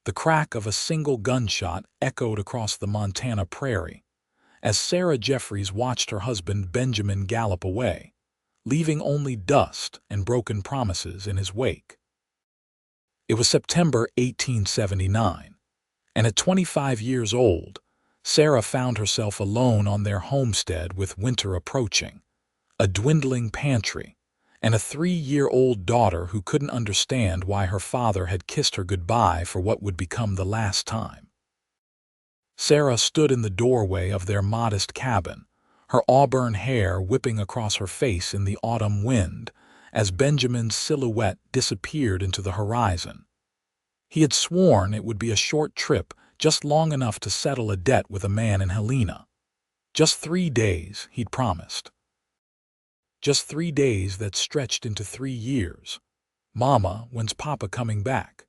The crack of a single gunshot echoed across the Montana prairie as Sarah Jeffries watched her husband Benjamin gallop away, leaving only dust and broken promises in his wake. It was September 1879, and at 25 years old, Sarah found herself alone on their homestead with winter approaching, a dwindling pantry, and a 3-year-old daughter who couldn't understand why her father had kissed her goodbye for what would become the last time. Sarah stood in the doorway of their modest cabin, her auburn hair whipping across her face in the autumn wind as Benjamin's silhouette disappeared into the horizon. He had sworn it would be a short trip, just long enough to settle a debt with a man in Helena. Just 3 days, he'd promised. Just 3 days that stretched into 3 years. "Mama, when's Papa coming back?"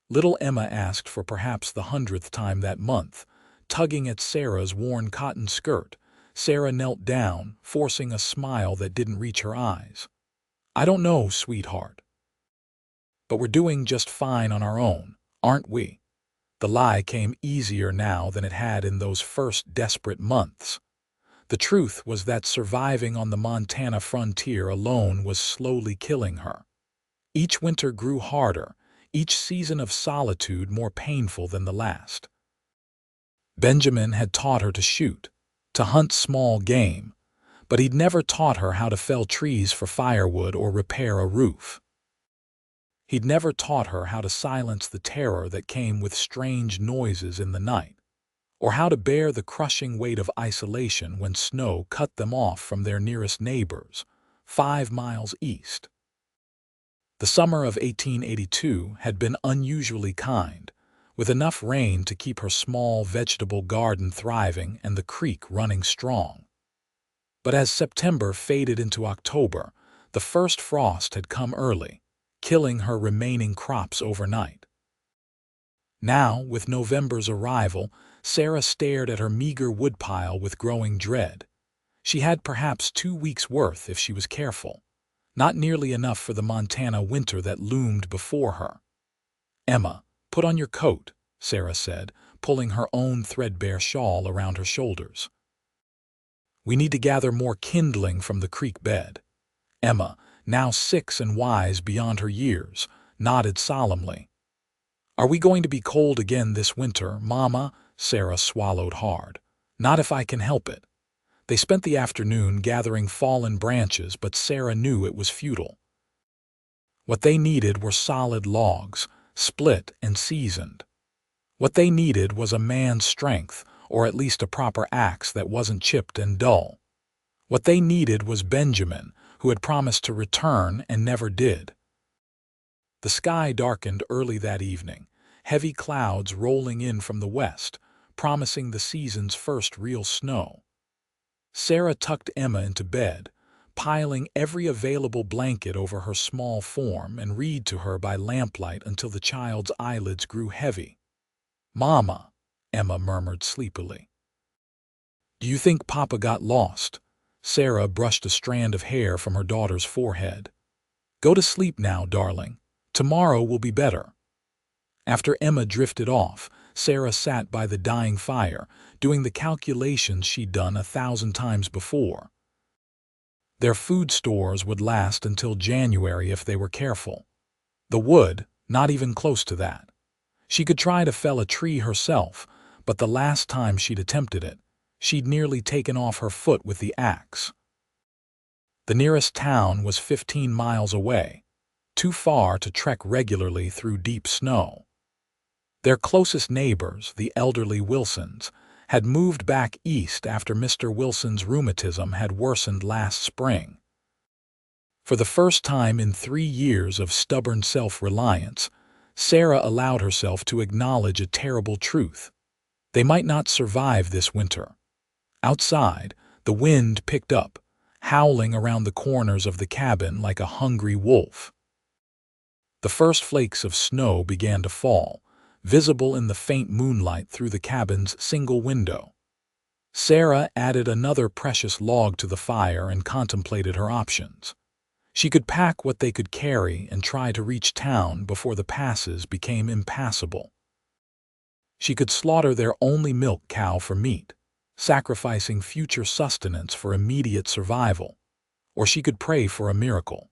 Little Emma asked for perhaps the 100th time that month, tugging at Sarah's worn cotton skirt. Sarah knelt down, forcing a smile that didn't reach her eyes. "I don't know, sweetheart. But we're doing just fine on our own, aren't we?" The lie came easier now than it had in those first desperate months. The truth was that surviving on the Montana frontier alone was slowly killing her. Each winter grew harder, each season of solitude more painful than the last. Benjamin had taught her to shoot, to hunt small game, but he'd never taught her how to fell trees for firewood or repair a roof. He'd never taught her how to silence the terror that came with strange noises in the night, or how to bear the crushing weight of isolation when snow cut them off from their nearest neighbors, 5 miles east. The summer of 1882 had been unusually kind, with enough rain to keep her small vegetable garden thriving and the creek running strong. But as September faded into October, the first frost had come early, killing her remaining crops overnight. Now, with November's arrival, Sarah stared at her meager woodpile with growing dread. She had perhaps 2 weeks' worth if she was careful, not nearly enough for the Montana winter that loomed before her. "Emma, put on your coat," Sarah said, pulling her own threadbare shawl around her shoulders. "We need to gather more kindling from the creek bed." Emma, now 6 and wise beyond her years, nodded solemnly. "Are we going to be cold again this winter, Mama?" Sarah swallowed hard. "Not if I can help it." They spent the afternoon gathering fallen branches, but Sarah knew it was futile. What they needed were solid logs, split and seasoned. What they needed was a man's strength, or at least a proper axe that wasn't chipped and dull. What they needed was Benjamin, who had promised to return and never did. The sky darkened early that evening, heavy clouds rolling in from the west, promising the season's first real snow. Sarah tucked Emma into bed, piling every available blanket over her small form and read to her by lamplight until the child's eyelids grew heavy. "Mama," Emma murmured sleepily. "Do you think Papa got lost?" Sarah brushed a strand of hair from her daughter's forehead. "Go to sleep now, darling. Tomorrow will be better." After Emma drifted off, Sarah sat by the dying fire, doing the calculations she'd done 1,000 times before. Their food stores would last until January if they were careful. The wood, not even close to that. She could try to fell a tree herself, but the last time she'd attempted it, she'd nearly taken off her foot with the axe. The nearest town was 15 miles away, too far to trek regularly through deep snow. Their closest neighbors, the elderly Wilsons, had moved back east after Mr. Wilson's rheumatism had worsened last spring. For the first time in 3 years of stubborn self-reliance, Sarah allowed herself to acknowledge a terrible truth. They might not survive this winter. Outside, the wind picked up, howling around the corners of the cabin like a hungry wolf. The first flakes of snow began to fall, visible in the faint moonlight through the cabin's single window. Sarah added another precious log to the fire and contemplated her options. She could pack what they could carry and try to reach town before the passes became impassable. She could slaughter their only milk cow for meat, sacrificing future sustenance for immediate survival. Or she could pray for a miracle.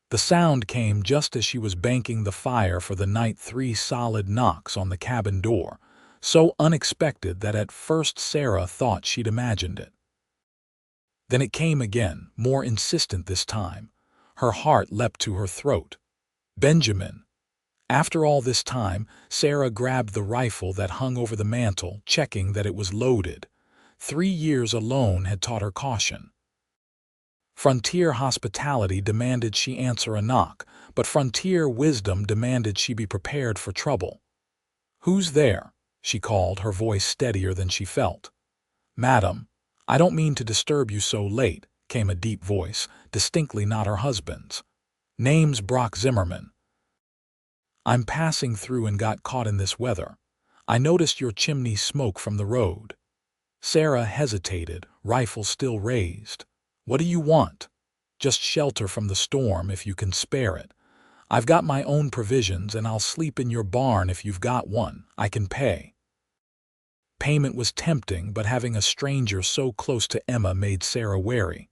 The sound came just as she was banking the fire for the night. 3 solid knocks on the cabin door, so unexpected that at first Sarah thought she'd imagined it. Then it came again, more insistent this time. Her heart leapt to her throat. Benjamin. After all this time, Sarah grabbed the rifle that hung over the mantel, checking that it was loaded. 3 years alone had taught her caution. Frontier hospitality demanded she answer a knock, but frontier wisdom demanded she be prepared for trouble. "Who's there?" she called, her voice steadier than she felt. "Madam, I don't mean to disturb you so late," came a deep voice, distinctly not her husband's. "Name's Brock Zimmerman. I'm passing through and got caught in this weather. I noticed your chimney smoke from the road." Sarah hesitated, rifle still raised. "What do you want?" "Just shelter from the storm if you can spare it. I've got my own provisions and I'll sleep in your barn if you've got one. I can pay." Payment was tempting, but having a stranger so close to Emma made Sarah wary.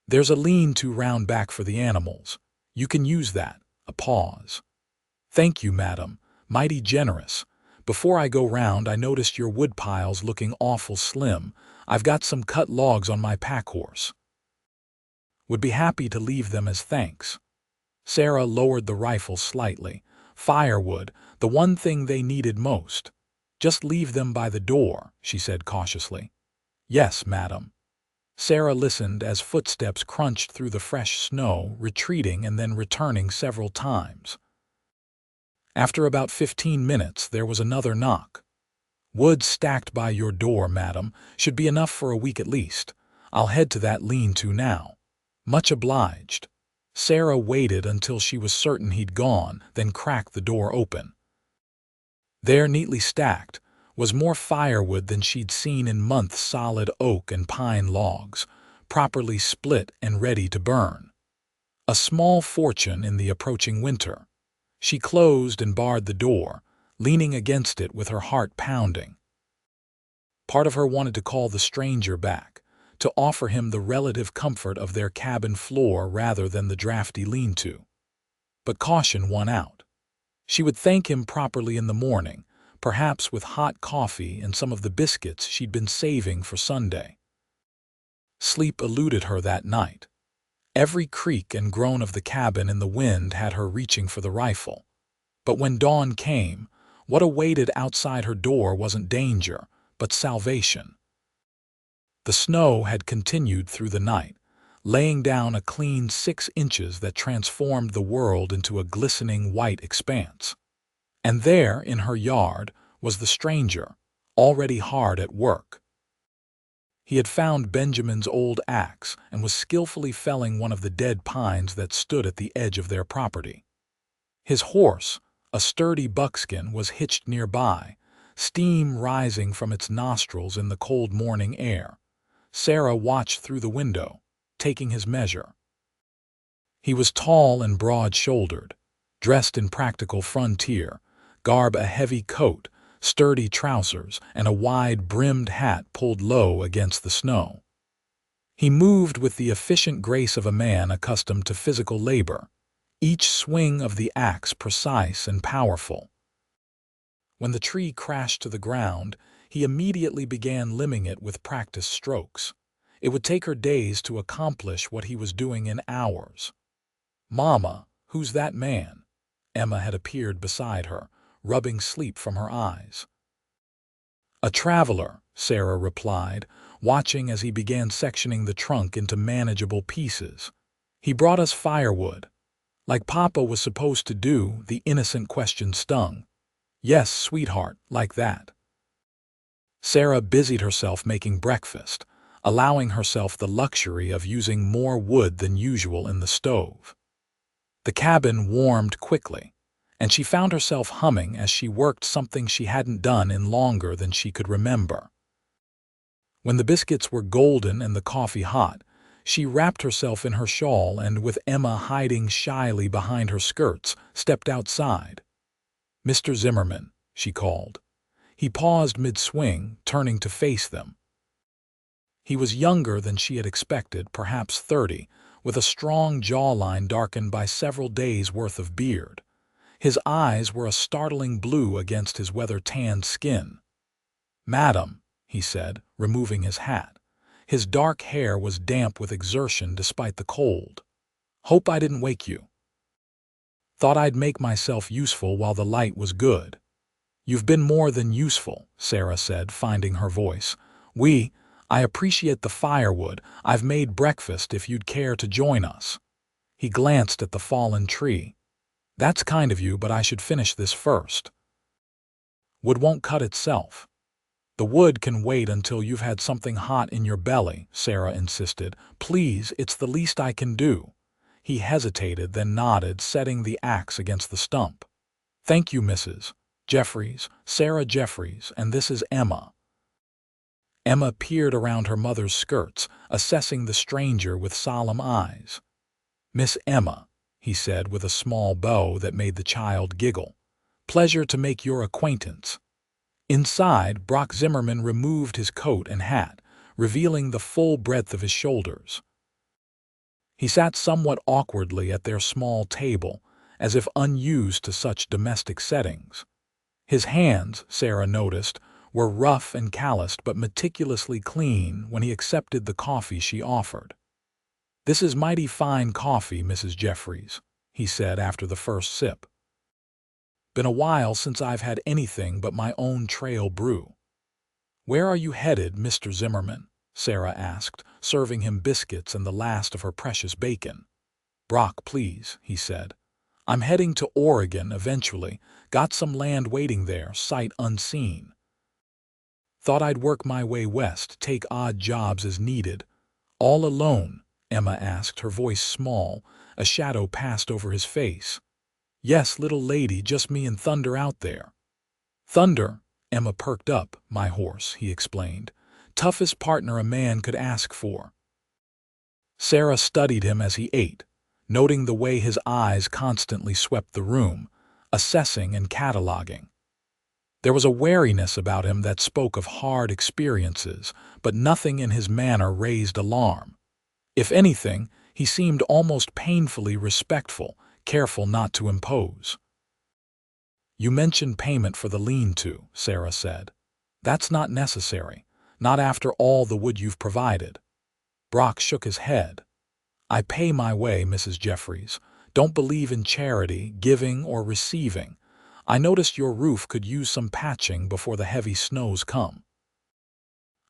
"There's a lean-to round back for the animals. You can use that." A pause. "Thank you, madam. Mighty generous. Before I go round, I noticed your wood piles looking awful slim. I've got some cut logs on my pack horse. Would be happy to leave them as thanks." Sarah lowered the rifle slightly. Firewood, the one thing they needed most. "Just leave them by the door," she said cautiously. "Yes, madam." Sarah listened as footsteps crunched through the fresh snow, retreating and then returning several times. After about 15 minutes, there was another knock. "Wood stacked by your door, madam. Should be enough for a week at least. I'll head to that lean-to now." "Much obliged." Sarah waited until she was certain he'd gone, then cracked the door open. There, neatly stacked, was more firewood than she'd seen in months. Solid oak and pine logs, properly split and ready to burn. A small fortune in the approaching winter. She closed and barred the door, leaning against it with her heart pounding. Part of her wanted to call the stranger back, to offer him the relative comfort of their cabin floor rather than the drafty lean-to. But caution won out. She would thank him properly in the morning, perhaps with hot coffee and some of the biscuits she'd been saving for Sunday. Sleep eluded her that night. Every creak and groan of the cabin in the wind had her reaching for the rifle. But when dawn came, what awaited outside her door wasn't danger, but salvation. The snow had continued through the night, laying down a clean 6 inches that transformed the world into a glistening white expanse. And there, in her yard, was the stranger, already hard at work. He had found Benjamin's old axe and was skillfully felling one of the dead pines that stood at the edge of their property. His horse, a sturdy buckskin, was hitched nearby, steam rising from its nostrils in the cold morning air. Sarah watched through the window, taking his measure. He was tall and broad-shouldered, dressed in practical frontier garb, a heavy coat, sturdy trousers, and a wide-brimmed hat pulled low against the snow. He moved with the efficient grace of a man accustomed to physical labor, each swing of the axe precise and powerful. When the tree crashed to the ground, he immediately began limbing it with practiced strokes. It would take her days to accomplish what he was doing in hours. "Mama, who's that man?" Emma had appeared beside her, rubbing sleep from her eyes. "A traveler," Sarah replied, watching as he began sectioning the trunk into manageable pieces. "He brought us firewood." "Like Papa was supposed to do," the innocent question stung. "Yes, sweetheart, like that." Sarah busied herself making breakfast, allowing herself the luxury of using more wood than usual in the stove. The cabin warmed quickly, and she found herself humming as she worked, something she hadn't done in longer than she could remember. When the biscuits were golden and the coffee hot, she wrapped herself in her shawl and, with Emma hiding shyly behind her skirts, stepped outside. "Mr. Zimmerman," she called. He paused mid-swing, turning to face them. He was younger than she had expected, perhaps 30, with a strong jawline darkened by several days' worth of beard. His eyes were a startling blue against his weather-tanned skin. "Madam," he said, removing his hat. His dark hair was damp with exertion despite the cold. "Hope I didn't wake you. Thought I'd make myself useful while the light was good." "You've been more than useful," Sarah said, finding her voice. I appreciate the firewood. I've made breakfast if you'd care to join us." He glanced at the fallen tree. "That's kind of you, but I should finish this first." "Wood won't cut itself." "The wood can wait until you've had something hot in your belly," Sarah insisted. "Please, it's the least I can do." He hesitated, then nodded, setting the axe against the stump. "Thank you, Mrs. Jeffries, Sarah Jeffries, and this is Emma." Emma peered around her mother's skirts, assessing the stranger with solemn eyes. "Miss Emma," he said with a small bow that made the child giggle. "Pleasure to make your acquaintance." Inside, Brock Zimmerman removed his coat and hat, revealing the full breadth of his shoulders. He sat somewhat awkwardly at their small table, as if unused to such domestic settings. His hands, Sarah noticed, were rough and calloused but meticulously clean when he accepted the coffee she offered. "This is mighty fine coffee, Mrs. Jeffries," he said after the first sip. "Been a while since I've had anything but my own trail brew." "Where are you headed, Mr. Zimmerman?" Sarah asked, serving him biscuits and the last of her precious bacon. "Brock, please," he said. "I'm heading to Oregon eventually. Got some land waiting there, sight unseen. Thought I'd work my way west, take odd jobs as needed." "All alone?" Emma asked, her voice small. A shadow passed over his face. "Yes, little lady, just me and Thunder out there." "Thunder?" Emma perked up. "My horse," he explained. "Toughest partner a man could ask for." Sarah studied him as he ate, noting the way his eyes constantly swept the room, assessing and cataloging. There was a wariness about him that spoke of hard experiences, but nothing in his manner raised alarm. If anything, he seemed almost painfully respectful, careful not to impose. "You mentioned payment for the lean-to," Sarah said. "That's not necessary, not after all the wood you've provided." Brock shook his head. "I pay my way, Mrs. Jeffries. Don't believe in charity, giving or receiving. I noticed your roof could use some patching before the heavy snows come.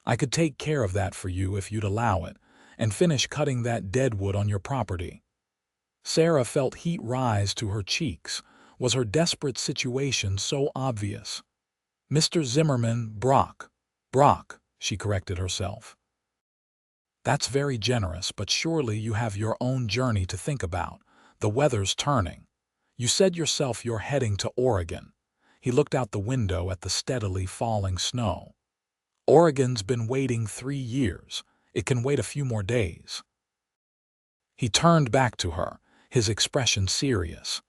I could take care of that for you if you'd allow it, and finish cutting that deadwood on your property." Sarah felt heat rise to her cheeks. Was her desperate situation so obvious? "Mr. Zimmerman, Brock, she corrected herself. "That's very generous, but surely you have your own journey to think about. The weather's turning. You said yourself you're heading to Oregon." He looked out the window at the steadily falling snow. "Oregon's been waiting 3 years. It can wait a few more days." He turned back to her, his expression serious.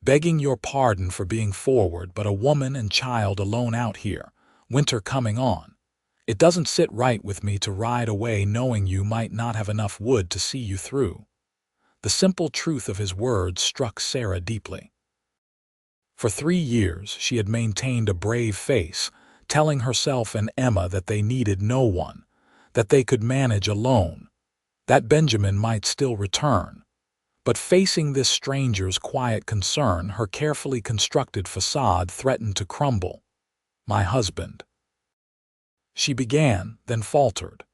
"Begging your pardon for being forward, but a woman and child alone out here, winter coming on. It doesn't sit right with me to ride away knowing you might not have enough wood to see you through." The simple truth of his words struck Sarah deeply. For 3 years she had maintained a brave face, telling herself and Emma that they needed no one, that they could manage alone, that Benjamin might still return. But facing this stranger's quiet concern, her carefully constructed facade threatened to crumble. "My husband," she began, then faltered.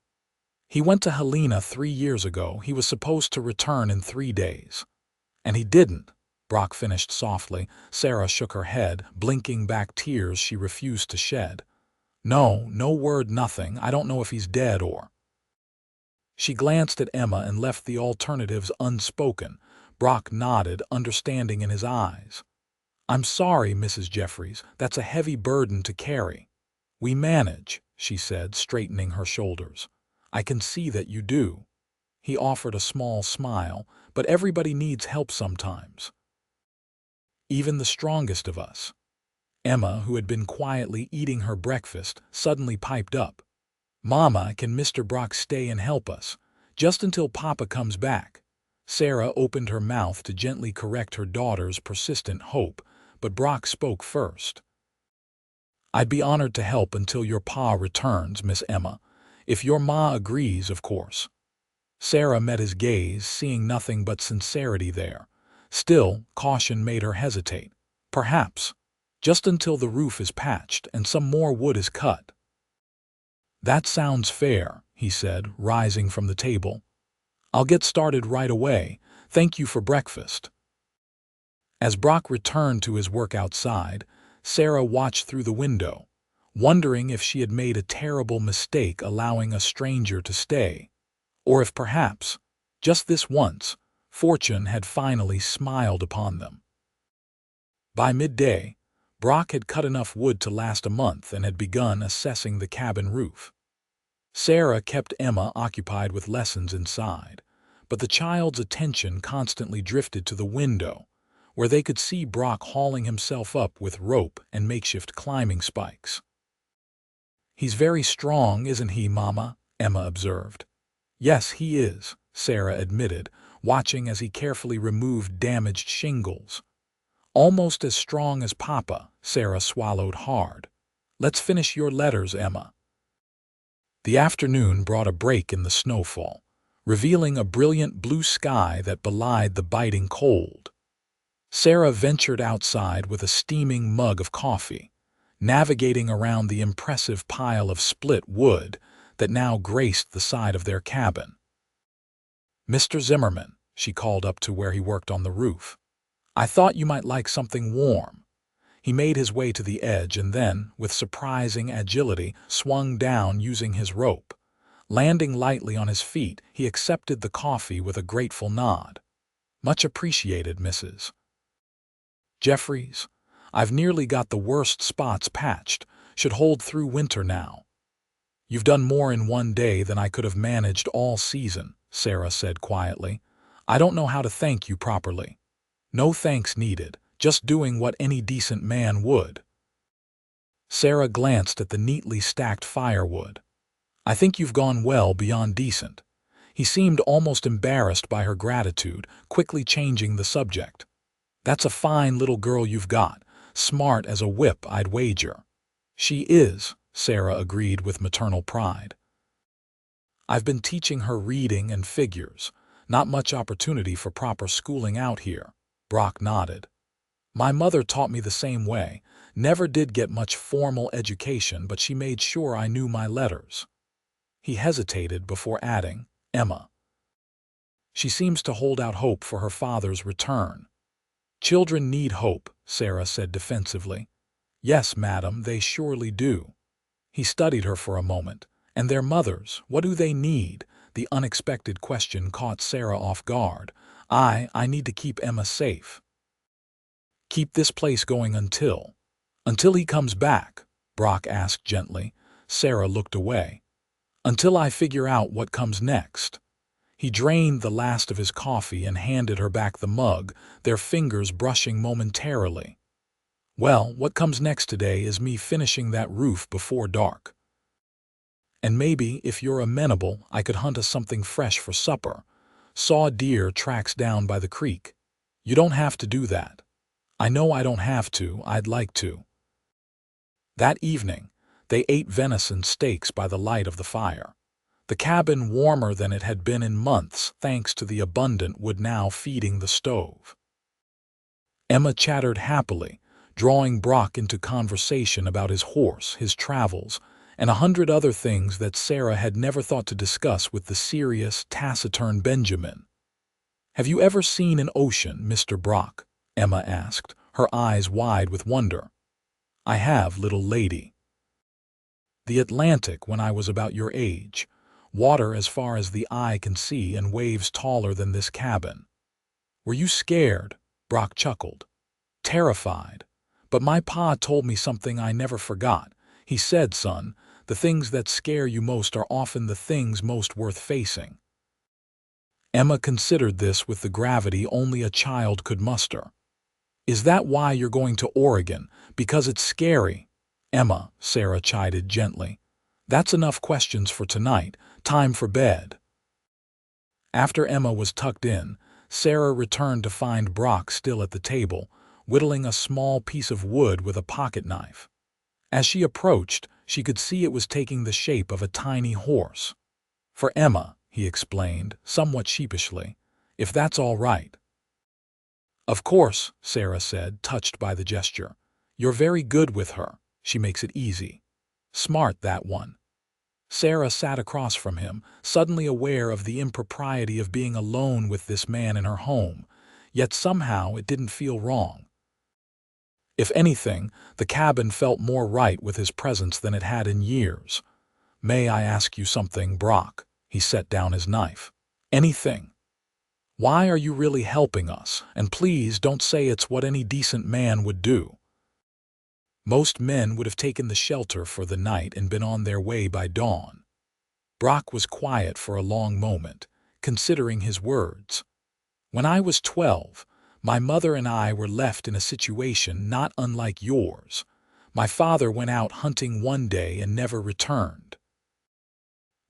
"He went to Helena 3 years ago. He was supposed to return in 3 days." "And he didn't," Brock finished softly. Sarah shook her head, blinking back tears she refused to shed. No word, nothing. I don't know if he's dead or—" She glanced at Emma and left the alternatives unspoken. Brock nodded, understanding in his eyes. "I'm sorry, Mrs. Jeffries. That's a heavy burden to carry." "We manage," she said, straightening her shoulders. "I can see that you do." He offered a small smile. "But everybody needs help sometimes. Even the strongest of us." Emma, who had been quietly eating her breakfast, suddenly piped up. "Mama, can Mr. Brock stay and help us? Just until Papa comes back." Sarah opened her mouth to gently correct her daughter's persistent hope, but Brock spoke first. "I'd be honored to help until your pa returns, Miss Emma. If your ma agrees, of course." Sarah met his gaze, seeing nothing but sincerity there. Still, caution made her hesitate. "Perhaps. Just until the roof is patched and some more wood is cut." "That sounds fair," he said, rising from the table. "I'll get started right away. Thank you for breakfast." As Brock returned to his work outside, Sarah watched through the window, wondering if she had made a terrible mistake allowing a stranger to stay, or if perhaps, just this once, fortune had finally smiled upon them. By midday, Brock had cut enough wood to last a month and had begun assessing the cabin roof. Sarah kept Emma occupied with lessons inside, but the child's attention constantly drifted to the window, where they could see Brock hauling himself up with rope and makeshift climbing spikes. "He's very strong, isn't he, Mama?" Emma observed. "Yes, he is," Sarah admitted, watching as he carefully removed damaged shingles. "Almost as strong as Papa." Sarah swallowed hard. "Let's finish your letters, Emma." The afternoon brought a break in the snowfall, revealing a brilliant blue sky that belied the biting cold. Sarah ventured outside with a steaming mug of coffee, navigating around the impressive pile of split wood that now graced the side of their cabin. "Mr. Zimmerman," she called up to where he worked on the roof, "I thought you might like something warm." He made his way to the edge and then, with surprising agility, swung down using his rope. Landing lightly on his feet, he accepted the coffee with a grateful nod. "Much appreciated, Mrs. Jeffries. I've nearly got the worst spots patched. Should hold through winter now." "You've done more in one day than I could have managed all season," Sarah said quietly. "I don't know how to thank you properly." "No thanks needed. Just doing what any decent man would." Sarah glanced at the neatly stacked firewood. "I think you've gone well beyond decent." He seemed almost embarrassed by her gratitude, quickly changing the subject. "That's a fine little girl you've got. Smart as a whip, I'd wager." "She is," Sarah agreed with maternal pride. "I've been teaching her reading and figures. Not much opportunity for proper schooling out here." Brock nodded. "My mother taught me the same way. Never did get much formal education, but she made sure I knew my letters." He hesitated before adding, "Emma. She seems to hold out hope for her father's return." "Children need hope," Sarah said defensively. "Yes, madam, they surely do." He studied her for a moment. "And their mothers, what do they need?" The unexpected question caught Sarah off guard. I need to keep Emma safe." "Keep this place going until he comes back?" Brock asked gently. Sarah looked away. "Until I figure out what comes next." He drained the last of his coffee and handed her back the mug, their fingers brushing momentarily. "Well, what comes next today is me finishing that roof before dark. And maybe, if you're amenable, I could hunt us something fresh for supper. Saw deer tracks down by the creek." "You don't have to do that." "I know I don't have to. I'd like to." That evening, they ate venison steaks by the light of the fire. The cabin warmer than it had been in months thanks to the abundant wood now feeding the stove. Emma chattered happily, drawing Brock into conversation about his horse, his travels, and 100 other things that Sarah had never thought to discuss with the serious, taciturn Benjamin. "Have you ever seen an ocean, Mr. Brock?" Emma asked, her eyes wide with wonder. "I have, little lady. The Atlantic when I was about your age. Water as far as the eye can see and waves taller than this cabin." "Were you scared?" Brock chuckled. "Terrified. But my pa told me something I never forgot. He said, son, the things that scare you most are often the things most worth facing." Emma considered this with the gravity only a child could muster. Is that why you're going to Oregon? Because it's scary? Emma, Sarah chided gently. That's enough questions for tonight. Time for bed. After Emma was tucked in, Sarah returned to find Brock still at the table, whittling a small piece of wood with a pocket knife. As she approached, she could see it was taking the shape of a tiny horse. For Emma, he explained, somewhat sheepishly, if that's all right. Of course, Sarah said, touched by the gesture. You're very good with her. She makes it easy. Smart, that one. Sarah sat across from him, suddenly aware of the impropriety of being alone with this man in her home, yet somehow it didn't feel wrong. If anything, the cabin felt more right with his presence than it had in years. May I ask you something, Brock? He set down his knife. Anything. Why are you really helping us? And please don't say it's what any decent man would do. Most men would have taken the shelter for the night and been on their way by dawn. Brock was quiet for a long moment, considering his words. When I was 12, my mother and I were left in a situation not unlike yours. My father went out hunting one day and never returned.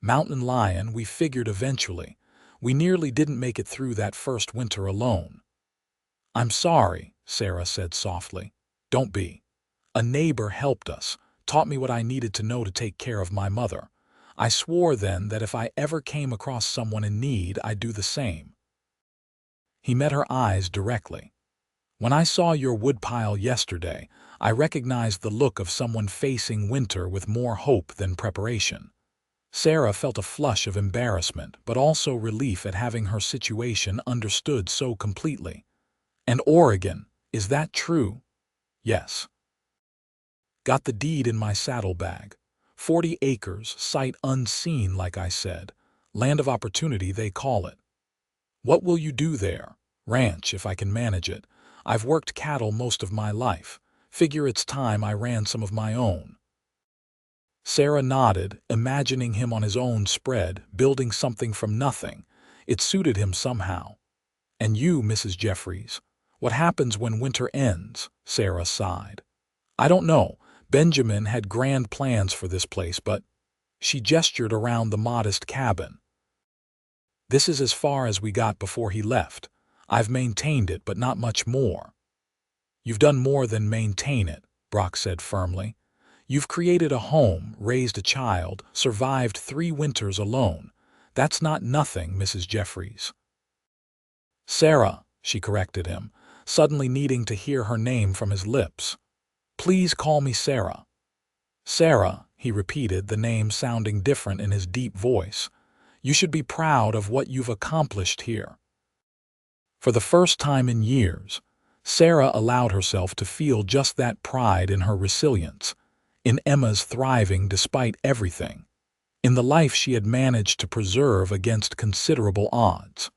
Mountain lion, we figured eventually. We nearly didn't make it through that first winter alone. I'm sorry, Sarah said softly. Don't be. A neighbor helped us, taught me what I needed to know to take care of my mother. I swore then that if I ever came across someone in need, I'd do the same. He met her eyes directly. When I saw your woodpile yesterday, I recognized the look of someone facing winter with more hope than preparation. Sarah felt a flush of embarrassment, but also relief at having her situation understood so completely. And Oregon, is that true? Yes. Got the deed in my saddlebag. 40 acres, sight unseen, like I said. Land of opportunity, they call it. What will you do there? Ranch, if I can manage it. I've worked cattle most of my life. Figure it's time I ran some of my own. Sarah nodded, imagining him on his own spread, building something from nothing. It suited him somehow. And you, Mrs. Jeffries, what happens when winter ends? Sarah sighed. I don't know. Benjamin had grand plans for this place, but she gestured around the modest cabin. This is as far as we got before he left. I've maintained it, but not much more. You've done more than maintain it, Brock said firmly. You've created a home, raised a child, survived 3 winters alone. That's not nothing, Mrs. Jeffries. Sarah, she corrected him, suddenly needing to hear her name from his lips. Please call me Sarah. Sarah, he repeated, the name sounding different in his deep voice. You should be proud of what you've accomplished here. For the first time in years, Sarah allowed herself to feel just that pride in her resilience, in Emma's thriving despite everything, in the life she had managed to preserve against considerable odds.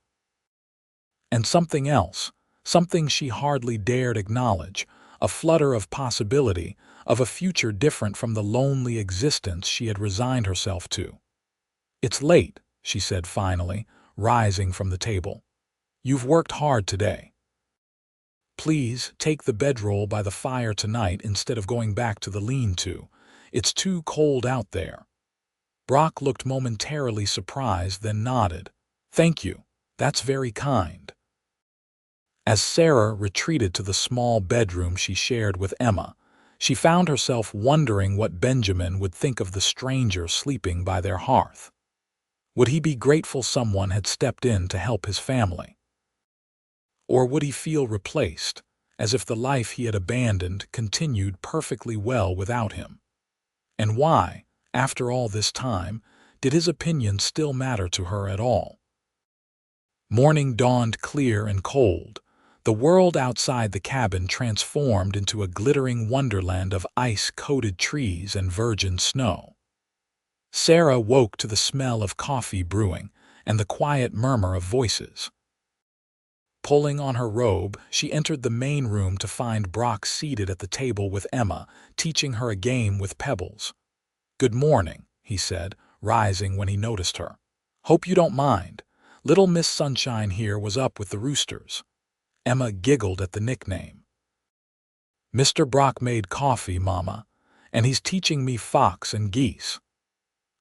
And something else, something she hardly dared acknowledge, a flutter of possibility, of a future different from the lonely existence she had resigned herself to. It's late, she said finally, rising from the table. You've worked hard today. Please take the bedroll by the fire tonight instead of going back to the lean-to. It's too cold out there. Brock looked momentarily surprised, then nodded. Thank you. That's very kind. As Sarah retreated to the small bedroom she shared with Emma, she found herself wondering what Benjamin would think of the stranger sleeping by their hearth. Would he be grateful someone had stepped in to help his family? Or would he feel replaced, as if the life he had abandoned continued perfectly well without him? And why, after all this time, did his opinion still matter to her at all? Morning dawned clear and cold. The world outside the cabin transformed into a glittering wonderland of ice-coated trees and virgin snow. Sarah woke to the smell of coffee brewing and the quiet murmur of voices. Pulling on her robe, she entered the main room to find Brock seated at the table with Emma, teaching her a game with pebbles. Good morning, he said, rising when he noticed her. Hope you don't mind. Little Miss Sunshine here was up with the roosters. Emma giggled at the nickname. Mr. Brock made coffee, Mama, and he's teaching me fox and geese.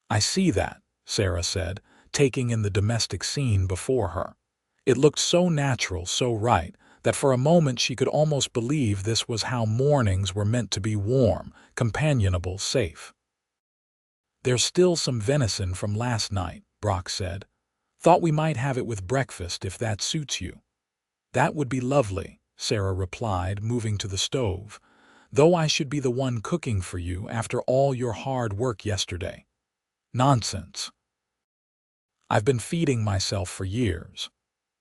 I see that, Sarah said, taking in the domestic scene before her. It looked so natural, so right, that for a moment she could almost believe this was how mornings were meant to be: warm, companionable, safe. There's still some venison from last night, Brock said. Thought we might have it with breakfast if that suits you. That would be lovely, Sarah replied, moving to the stove, though I should be the one cooking for you after all your hard work yesterday. Nonsense. I've been feeding myself for years.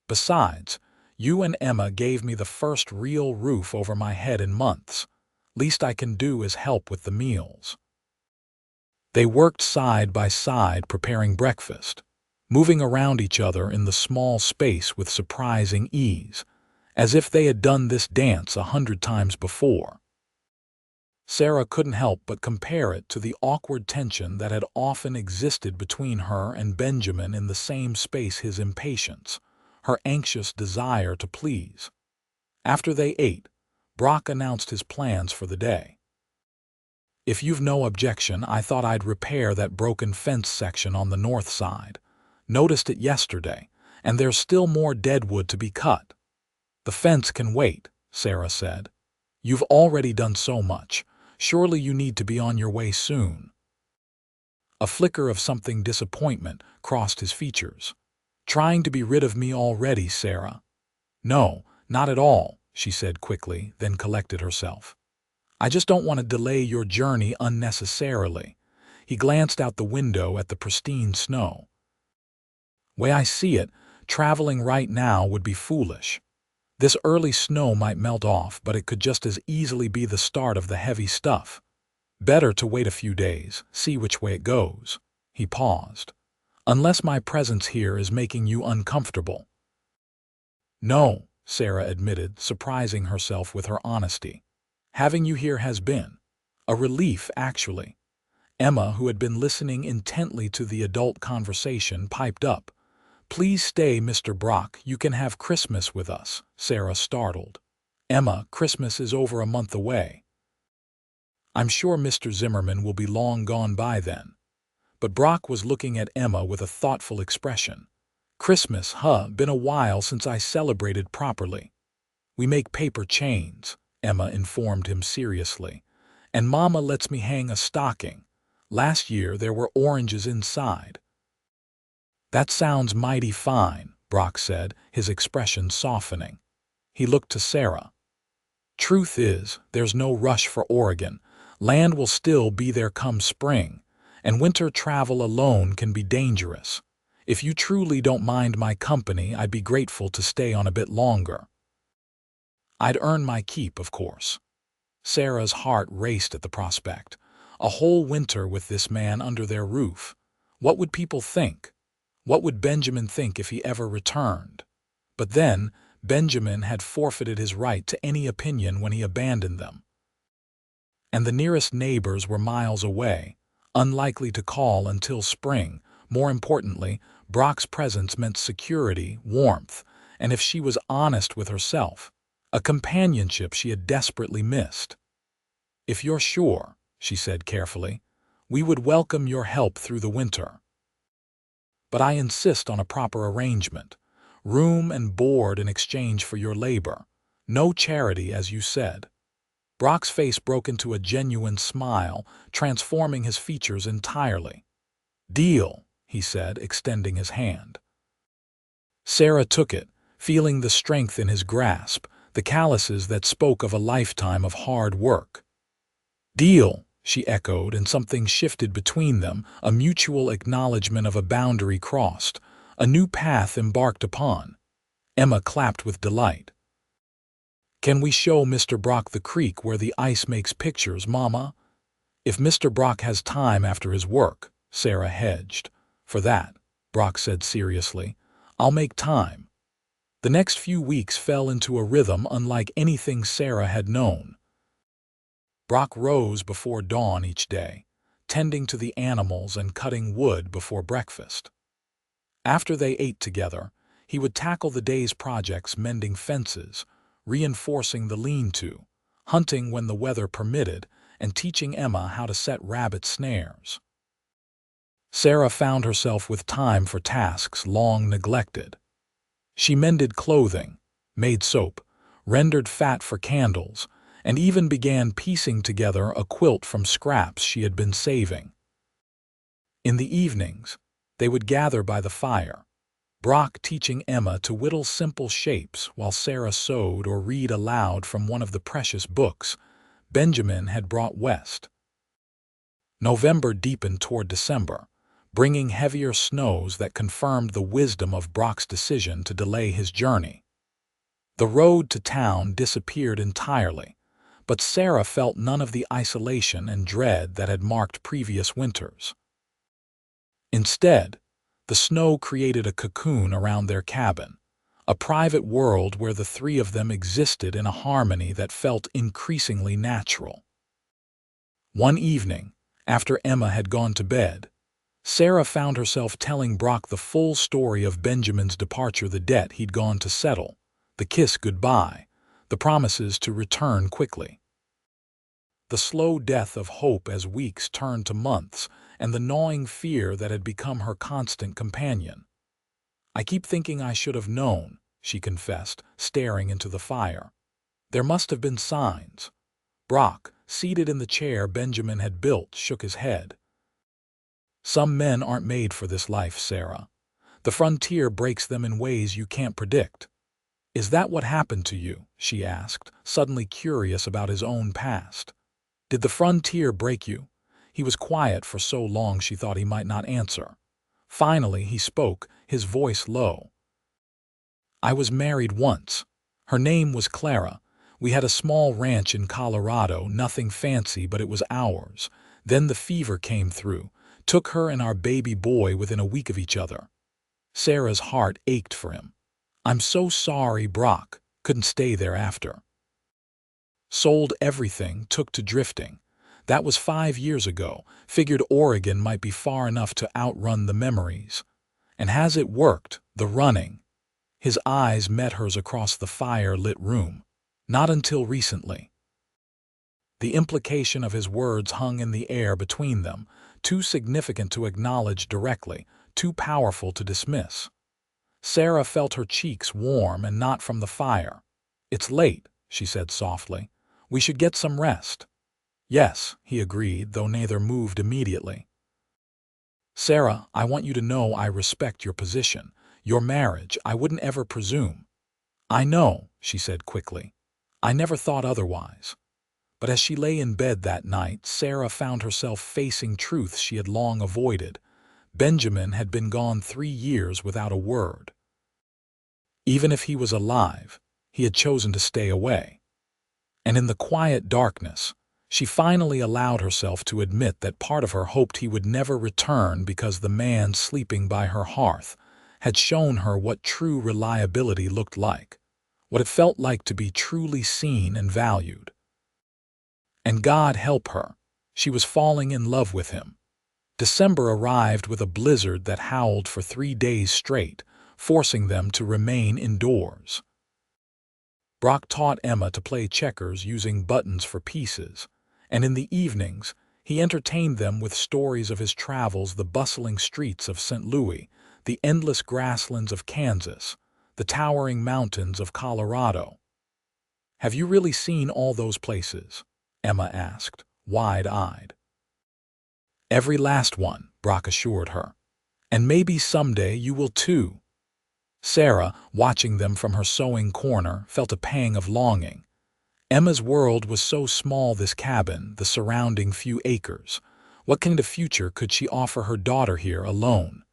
Besides, you and Emma gave me the first real roof over my head in months. Least I can do is help with the meals. They worked side by side preparing breakfast, moving around each other in the small space with surprising ease, as if they had done this dance 100 times before. Sarah couldn't help but compare it to the awkward tension that had often existed between her and Benjamin in the same space: his impatience, her anxious desire to please. After they ate, Brock announced his plans for the day. If you've no objection, I thought I'd repair that broken fence section on the north side. Noticed it yesterday, and there's still more deadwood to be cut. The fence can wait, Sarah said. You've already done so much. Surely you need to be on your way soon. A flicker of something disappointment crossed his features. Trying to be rid of me already, Sarah? No, not at all, she said quickly, then collected herself. I just don't want to delay your journey unnecessarily. He glanced out the window at the pristine snow. Way I see it, traveling right now would be foolish. This early snow might melt off, but it could just as easily be the start of the heavy stuff. Better to wait a few days, see which way it goes. He paused. Unless my presence here is making you uncomfortable. No, Sarah admitted, surprising herself with her honesty. Having you here has been a relief, actually. Emma, who had been listening intently to the adult conversation, piped up. Please stay, Mr. Brock. You can have Christmas with us, Sarah startled. Emma, Christmas is over a month away. I'm sure Mr. Zimmerman will be long gone by then. But Brock was looking at Emma with a thoughtful expression. Christmas, huh? Been a while since I celebrated properly. We make paper chains, Emma informed him seriously. And Mama lets me hang a stocking. Last year there were oranges inside. That sounds mighty fine, Brock said, his expression softening. He looked to Sarah. Truth is, there's no rush for Oregon. Land will still be there come spring, and winter travel alone can be dangerous. If you truly don't mind my company, I'd be grateful to stay on a bit longer. I'd earn my keep, of course. Sarah's heart raced at the prospect. A whole winter with this man under their roof. What would people think? What would Benjamin think if he ever returned? But then, Benjamin had forfeited his right to any opinion when he abandoned them. And the nearest neighbors were miles away, unlikely to call until spring. More importantly, Brock's presence meant security, warmth, and if she was honest with herself, a companionship she had desperately missed. If you're sure, she said carefully, we would welcome your help through the winter. But I insist on a proper arrangement. Room and board in exchange for your labor. No charity, as you said. Brock's face broke into a genuine smile, transforming his features entirely. Deal, he said, extending his hand. Sarah took it, feeling the strength in his grasp, the calluses that spoke of a lifetime of hard work. Deal, she echoed, and something shifted between them, a mutual acknowledgement of a boundary crossed, a new path embarked upon. Emma clapped with delight. Can we show Mr. Brock the creek where the ice makes pictures, Mama? If Mr. Brock has time after his work, Sarah hedged. For that, Brock said seriously, I'll make time. The next few weeks fell into a rhythm unlike anything Sarah had known. Brock rose before dawn each day, tending to the animals and cutting wood before breakfast. After they ate together, he would tackle the day's projects: mending fences, reinforcing the lean-to, hunting when the weather permitted, and teaching Emma how to set rabbit snares. Sarah found herself with time for tasks long neglected. She mended clothing, made soap, rendered fat for candles, and even began piecing together a quilt from scraps she had been saving. In the evenings, they would gather by the fire, Brock teaching Emma to whittle simple shapes while Sarah sewed or read aloud from one of the precious books Benjamin had brought west. November deepened toward December, bringing heavier snows that confirmed the wisdom of Brock's decision to delay his journey. The road to town disappeared entirely, but Sarah felt none of the isolation and dread that had marked previous winters. Instead, the snow created a cocoon around their cabin, a private world where the three of them existed in a harmony that felt increasingly natural. One evening, after Emma had gone to bed, Sarah found herself telling Brock the full story of Benjamin's departure, the debt he'd gone to settle, the kiss goodbye, the promises to return quickly. The slow death of hope as weeks turned to months, and the gnawing fear that had become her constant companion. "I keep thinking I should have known," she confessed, staring into the fire. "There must have been signs." Brock, seated in the chair Benjamin had built, shook his head. "Some men aren't made for this life, Sarah. The frontier breaks them in ways you can't predict." "Is that what happened to you?" she asked, suddenly curious about his own past. "Did the frontier break you?" He was quiet for so long she thought he might not answer. Finally he spoke, his voice low. "I was married once. Her name was Clara. We had a small ranch in Colorado, nothing fancy, but it was ours. Then the fever came through, took her and our baby boy within a week of each other." Sarah's heart ached for him. "I'm so sorry." Brock couldn't stay there after. "Sold everything, took to drifting. That was 5 years ago. Figured Oregon might be far enough to outrun the memories. And has it worked, the running?" His eyes met hers across the fire-lit room. "Not until recently." The implication of his words hung in the air between them, too significant to acknowledge directly, too powerful to dismiss. Sarah felt her cheeks warm, and not from the fire. "It's late," she said softly. "We should get some rest." "Yes," he agreed, though neither moved immediately. "Sarah, I want you to know I respect your position. Your marriage, I wouldn't ever presume." "I know," she said quickly. "I never thought otherwise." But as she lay in bed that night, Sarah found herself facing truths she had long avoided. Benjamin had been gone 3 years without a word. Even if he was alive, he had chosen to stay away. And in the quiet darkness, she finally allowed herself to admit that part of her hoped he would never return because the man sleeping by her hearth had shown her what true reliability looked like, what it felt like to be truly seen and valued. And God help her, she was falling in love with him. December arrived with a blizzard that howled for 3 days straight, forcing them to remain indoors. Brock taught Emma to play checkers using buttons for pieces, and in the evenings, he entertained them with stories of his travels, the bustling streets of St. Louis, the endless grasslands of Kansas, the towering mountains of Colorado. "Have you really seen all those places?" Emma asked, wide-eyed. "Every last one," Brock assured her. "And maybe someday you will too." Sarah, watching them from her sewing corner, felt a pang of longing. Emma's world was so small, this cabin, the surrounding few acres. What kind of future could she offer her daughter here alone?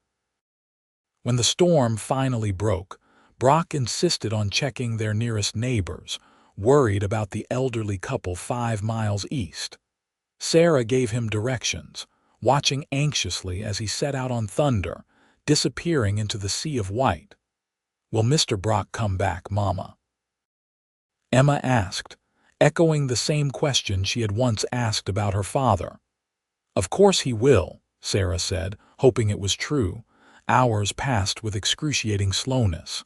When the storm finally broke, Brock insisted on checking their nearest neighbors, worried about the elderly couple 5 miles east. Sarah gave him directions, watching anxiously as he set out on Thunder, disappearing into the sea of white. "Will Mr. Brock come back, Mama?" Emma asked, echoing the same question she had once asked about her father. "Of course he will," Sarah said, hoping it was true. Hours passed with excruciating slowness.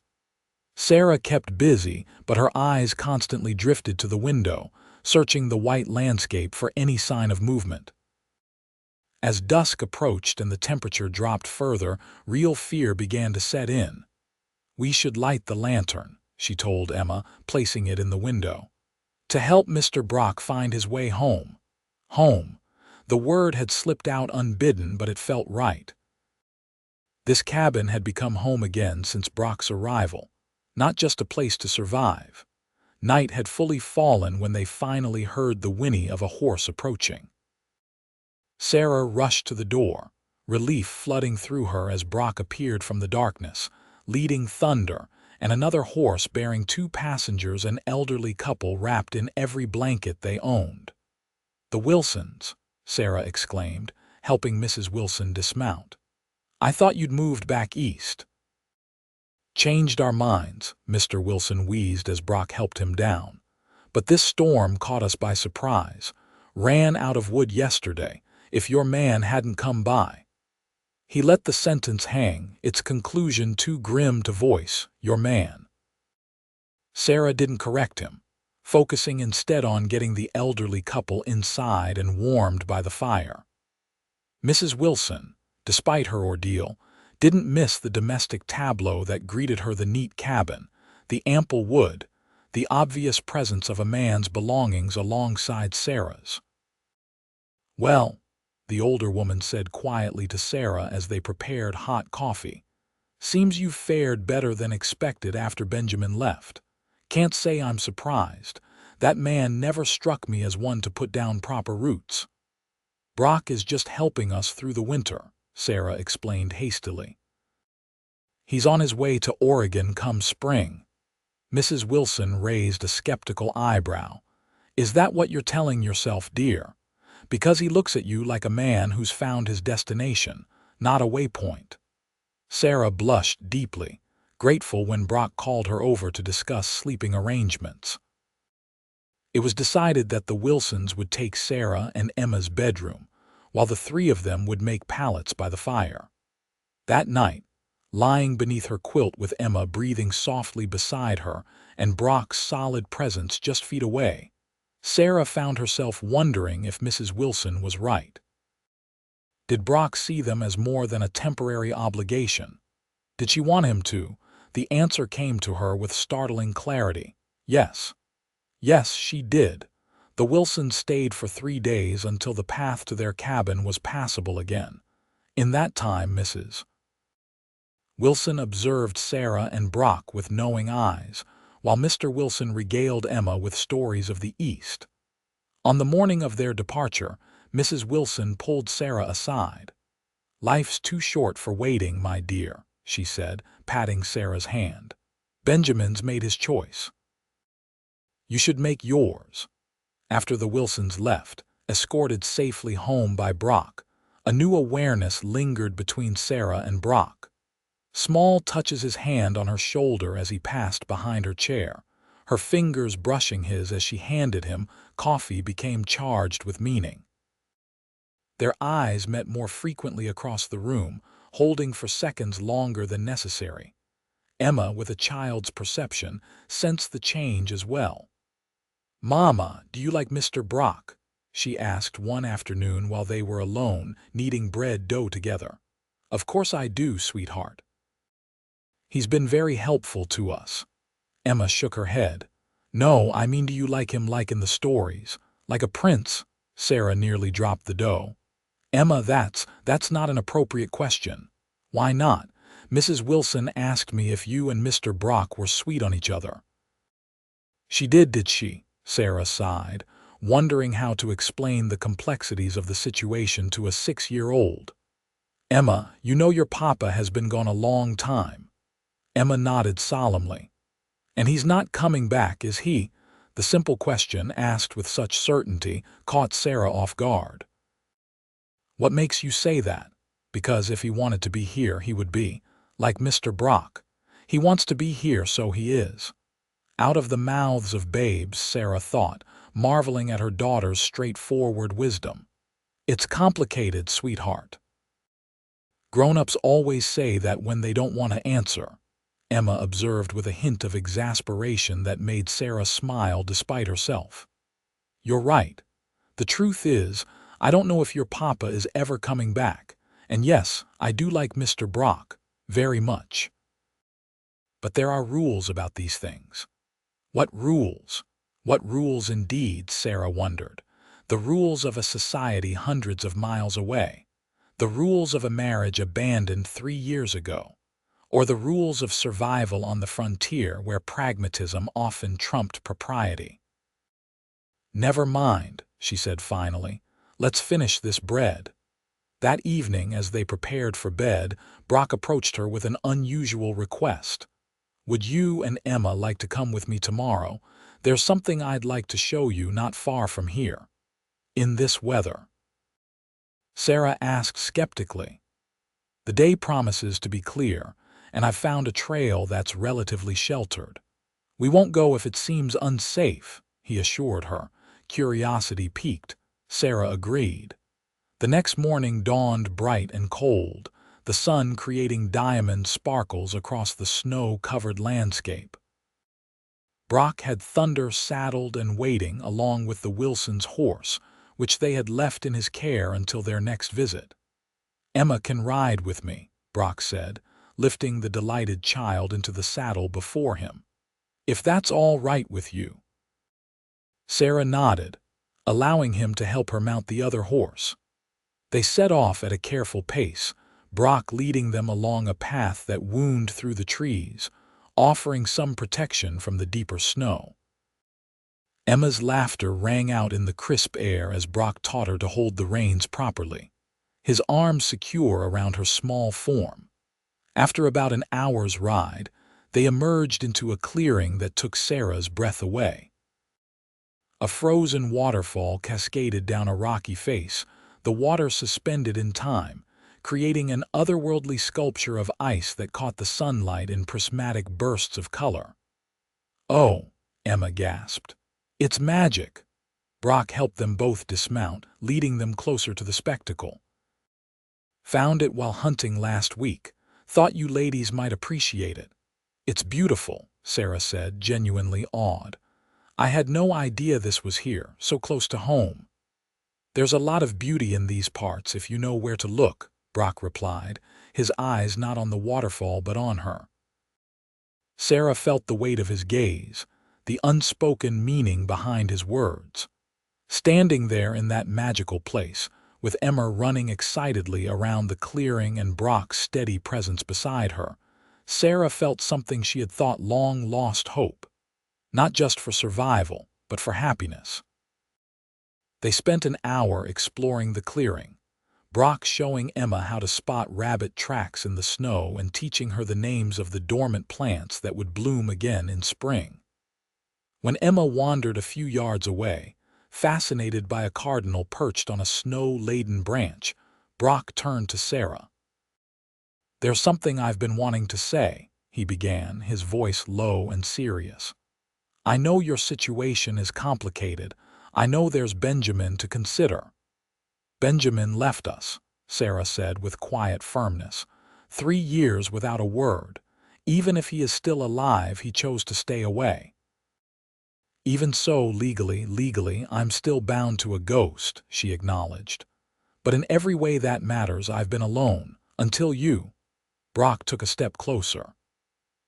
Sarah kept busy, but her eyes constantly drifted to the window, searching the white landscape for any sign of movement. As dusk approached and the temperature dropped further, real fear began to set in. "We should light the lantern," she told Emma, placing it in the window, "to help Mr. Brock find his way home." Home. The word had slipped out unbidden, but it felt right. This cabin had become home again since Brock's arrival, not just a place to survive. Night had fully fallen when they finally heard the whinny of a horse approaching. Sarah rushed to the door, relief flooding through her as Brock appeared from the darkness, leading Thunder, and another horse bearing 2 passengers, an elderly couple wrapped in every blanket they owned. "The Wilsons," Sarah exclaimed, helping Mrs. Wilson dismount. "I thought you'd moved back east." "Changed our minds," Mr. Wilson wheezed as Brock helped him down. "But this storm caught us by surprise. Ran out of wood yesterday. If your man hadn't come by." He let the sentence hang, its conclusion too grim to voice. "Your man." Sarah didn't correct him, focusing instead on getting the elderly couple inside and warmed by the fire. Mrs. Wilson, despite her ordeal, didn't miss the domestic tableau that greeted her: the neat cabin, the ample wood, the obvious presence of a man's belongings alongside Sarah's. "Well," the older woman said quietly to Sarah as they prepared hot coffee, "seems you've fared better than expected after Benjamin left. Can't say I'm surprised. That man never struck me as one to put down proper roots." "Brock is just helping us through the winter," Sarah explained hastily. "He's on his way to Oregon come spring." Mrs. Wilson raised a skeptical eyebrow. "Is that what you're telling yourself, dear? Because he looks at you like a man who's found his destination, not a waypoint." Sarah blushed deeply, grateful when Brock called her over to discuss sleeping arrangements. It was decided that the Wilsons would take Sarah and Emma's bedroom, while the 3 of them would make pallets by the fire. That night, lying beneath her quilt with Emma breathing softly beside her and Brock's solid presence just feet away, Sarah found herself wondering if Mrs. Wilson was right. Did Brock see them as more than a temporary obligation? Did she want him to? The answer came to her with startling clarity. Yes. Yes, she did. The Wilsons stayed for 3 days until the path to their cabin was passable again. In that time, Mrs. Wilson observed Sarah and Brock with knowing eyes, while Mr. Wilson regaled Emma with stories of the East. On the morning of their departure, Mrs. Wilson pulled Sarah aside. "Life's too short for waiting, my dear," she said, patting Sarah's hand. "Benjamin's made his choice. You should make yours." After the Wilsons left, escorted safely home by Brock, a new awareness lingered between Sarah and Brock. Small touches his hand on her shoulder as he passed behind her chair. Her fingers brushing his as she handed him coffee became charged with meaning. Their eyes met more frequently across the room, holding for seconds longer than necessary. Emma, with a child's perception, sensed the change as well. "Mama, do you like Mr. Brock?" she asked one afternoon while they were alone, kneading bread dough together. "Of course I do, sweetheart. He's been very helpful to us." Emma shook her head. "No, I mean, do you like him like in the stories? Like a prince?" Sarah nearly dropped the dough. "Emma, that's not an appropriate question." "Why not? Mrs. Wilson asked me if you and Mr. Brock were sweet on each other." "She did she?" Sarah sighed, wondering how to explain the complexities of the situation to a 6-year-old. "Emma, you know your papa has been gone a long time." Emma nodded solemnly. "And he's not coming back, is he?" The simple question, asked with such certainty, caught Sarah off guard. "What makes you say that?" "Because if he wanted to be here, he would be. Like Mr. Brock. He wants to be here, so he is." Out of the mouths of babes, Sarah thought, marveling at her daughter's straightforward wisdom. "It's complicated, sweetheart. Grown-ups always say that when they don't want to answer," Emma observed with a hint of exasperation that made Sarah smile despite herself. You're right. The truth is, I don't know if your papa is ever coming back. And yes, I do like Mr. Brock, very much. But there are rules about these things. What rules? What rules indeed, Sarah wondered. The rules of a society hundreds of miles away. The rules of a marriage abandoned 3 years ago. Or the rules of survival on the frontier where pragmatism often trumped propriety. Never mind, she said finally. Let's finish this bread. That evening, as they prepared for bed, Brock approached her with an unusual request. Would you and Emma like to come with me tomorrow? There's something I'd like to show you not far from here. In this weather. Sarah asked skeptically. The day promises to be clear, and I've found a trail that's relatively sheltered. We won't go if it seems unsafe, he assured her. Curiosity piqued. Sarah agreed. The next morning dawned bright and cold, the sun creating diamond sparkles across the snow-covered landscape. Brock had Thunder saddled and waiting along with the Wilsons' horse, which they had left in his care until their next visit. Emma can ride with me, Brock said, lifting the delighted child into the saddle before him. If that's all right with you. Sarah nodded, allowing him to help her mount the other horse. They set off at a careful pace, Brock leading them along a path that wound through the trees, offering some protection from the deeper snow. Emma's laughter rang out in the crisp air as Brock taught her to hold the reins properly, his arms secure around her small form. After about an hour's ride, they emerged into a clearing that took Sarah's breath away. A frozen waterfall cascaded down a rocky face, the water suspended in time, creating an otherworldly sculpture of ice that caught the sunlight in prismatic bursts of color. "Oh," Emma gasped. "It's magic." Brock helped them both dismount, leading them closer to the spectacle. "Found it while hunting last week. Thought you ladies might appreciate it." "It's beautiful," Sarah said, genuinely awed. "I had no idea this was here, so close to home." "There's a lot of beauty in these parts if you know where to look," Brock replied, his eyes not on the waterfall but on her. Sarah felt the weight of his gaze, the unspoken meaning behind his words. Standing there in that magical place, with Emma running excitedly around the clearing and Brock's steady presence beside her, Sarah felt something she had thought long lost hope. Not just for survival, but for happiness. They spent an hour exploring the clearing, Brock showing Emma how to spot rabbit tracks in the snow and teaching her the names of the dormant plants that would bloom again in spring. When Emma wandered a few yards away, fascinated by a cardinal perched on a snow-laden branch, Brock turned to Sarah. "There's something I've been wanting to say," he began, his voice low and serious. "I know your situation is complicated. I know there's Benjamin to consider." "Benjamin left us," Sarah said with quiet firmness. 3 years without a word. Even if he is still alive, he chose to stay away. "Even so, legally, I'm still bound to a ghost," she acknowledged. "But in every way that matters, I've been alone, until you." Brock took a step closer.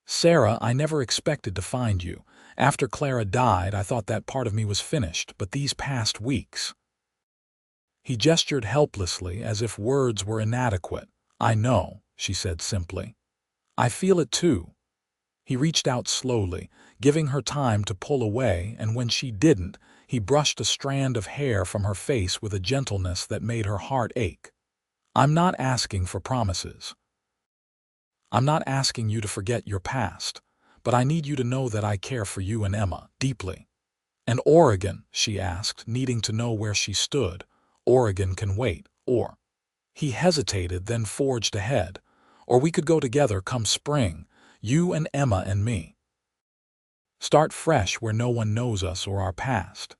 "Sarah, I never expected to find you. After Clara died, I thought that part of me was finished, but these past weeks—" He gestured helplessly as if words were inadequate. "I know," she said simply. "I feel it too." He reached out slowly, giving her time to pull away, and when she didn't, he brushed a strand of hair from her face with a gentleness that made her heart ache. "I'm not asking for promises. I'm not asking you to forget your past, but I need you to know that I care for you and Emma deeply." "And Oregon?" she asked, needing to know where she stood. "Oregon can wait, or—" He hesitated, then forged ahead. "Or we could go together come spring, you and Emma and me. Start fresh where no one knows us or our past."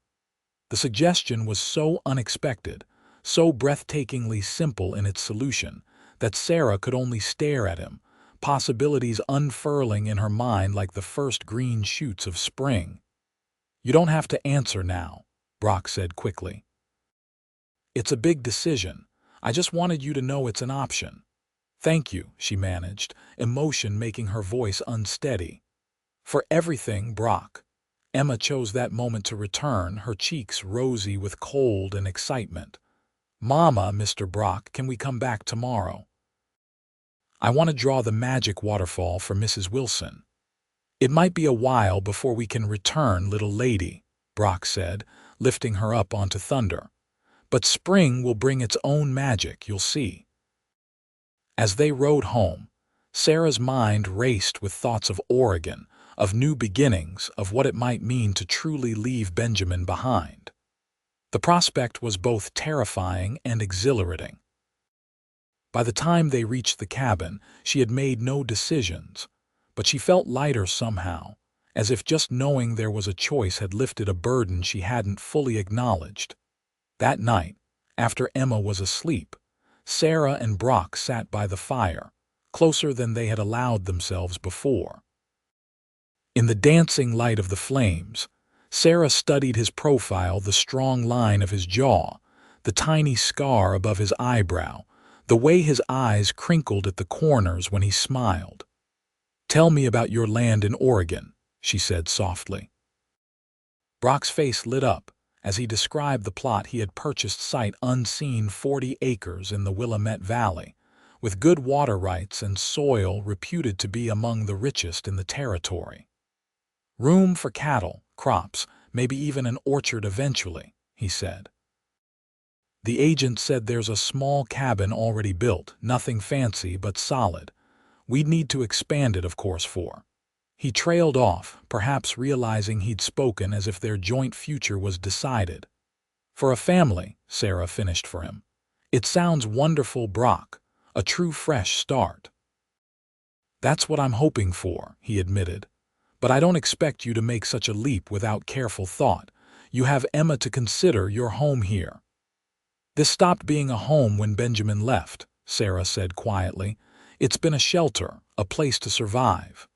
The suggestion was so unexpected, so breathtakingly simple in its solution, that Sarah could only stare at him, possibilities unfurling in her mind like the first green shoots of spring. "You don't have to answer now," Brock said quickly. "It's a big decision. I just wanted you to know it's an option." "Thank you," she managed, emotion making her voice unsteady. "For everything, Brock." Emma chose that moment to return, her cheeks rosy with cold and excitement. "Mama, Mr. Brock, can we come back tomorrow? I want to draw the magic waterfall for Mrs. Wilson." "It might be a while before we can return, little lady," Brock said, lifting her up onto Thunder. "But spring will bring its own magic, you'll see." As they rode home, Sarah's mind raced with thoughts of Oregon, of new beginnings, of what it might mean to truly leave Benjamin behind. The prospect was both terrifying and exhilarating. By the time they reached the cabin, she had made no decisions, but she felt lighter somehow, as if just knowing there was a choice had lifted a burden she hadn't fully acknowledged. That night, after Emma was asleep, Sarah and Brock sat by the fire, closer than they had allowed themselves before. In the dancing light of the flames, Sarah studied his profile, the strong line of his jaw, the tiny scar above his eyebrow, the way his eyes crinkled at the corners when he smiled. "Tell me about your land in Oregon," she said softly. Brock's face lit up as he described the plot he had purchased, sight unseen, 40 acres in the Willamette Valley, with good water rights and soil reputed to be among the richest in the territory. "Room for cattle, crops, maybe even an orchard eventually," he said. "The agent said there's a small cabin already built, nothing fancy but solid. We'd need to expand it, of course, for—" He trailed off, perhaps realizing he'd spoken as if their joint future was decided. "For a family," Sarah finished for him. "It sounds wonderful, Brock. A true fresh start." "That's what I'm hoping for," he admitted. "But I don't expect you to make such a leap without careful thought. You have Emma to consider, your home here." "This stopped being a home when Benjamin left," Sarah said quietly. "It's been a shelter, a place to survive."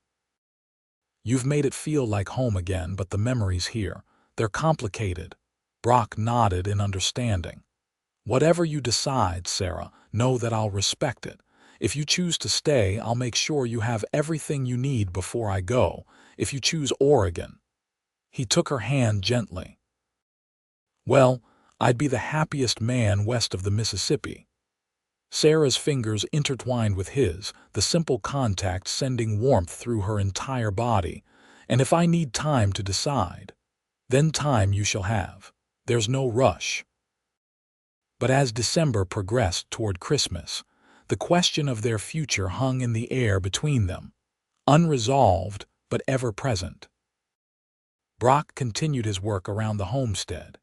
"You've made it feel like home again, but the memories here, they're complicated." Brock nodded in understanding. "Whatever you decide, Sarah, know that I'll respect it. If you choose to stay, I'll make sure you have everything you need before I go. If you choose Oregon—" He took her hand gently. "Well, I'd be the happiest man west of the Mississippi." Sarah's fingers intertwined with his, the simple contact sending warmth through her entire body. "And if I need time to decide, then time you shall have. There's no rush." But as December progressed toward Christmas, the question of their future hung in the air between them, unresolved but ever present. Brock continued his work around the homestead,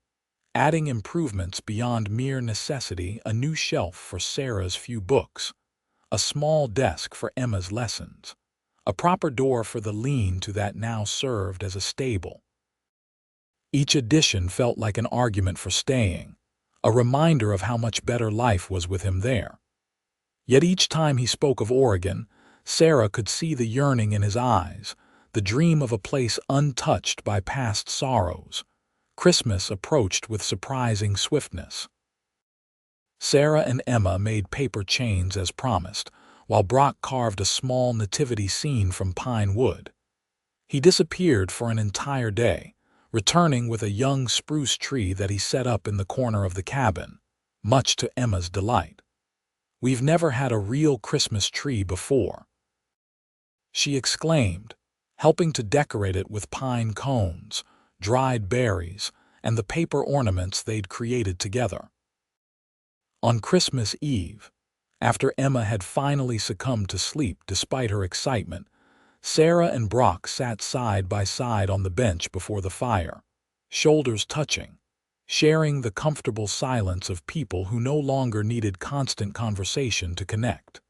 adding improvements beyond mere necessity: a new shelf for Sarah's few books, a small desk for Emma's lessons, a proper door for the lean-to that now served as a stable. Each addition felt like an argument for staying, a reminder of how much better life was with him there. Yet each time he spoke of Oregon, Sarah could see the yearning in his eyes, the dream of a place untouched by past sorrows. Christmas approached with surprising swiftness. Sarah and Emma made paper chains as promised, while Brock carved a small nativity scene from pine wood. He disappeared for an entire day, returning with a young spruce tree that he set up in the corner of the cabin, much to Emma's delight. "We've never had a real Christmas tree before," she exclaimed, helping to decorate it with pine cones, dried berries, and the paper ornaments they'd created together. On Christmas Eve, after Emma had finally succumbed to sleep despite her excitement, Sarah and Brock sat side by side on the bench before the fire, shoulders touching, sharing the comfortable silence of people who no longer needed constant conversation to connect.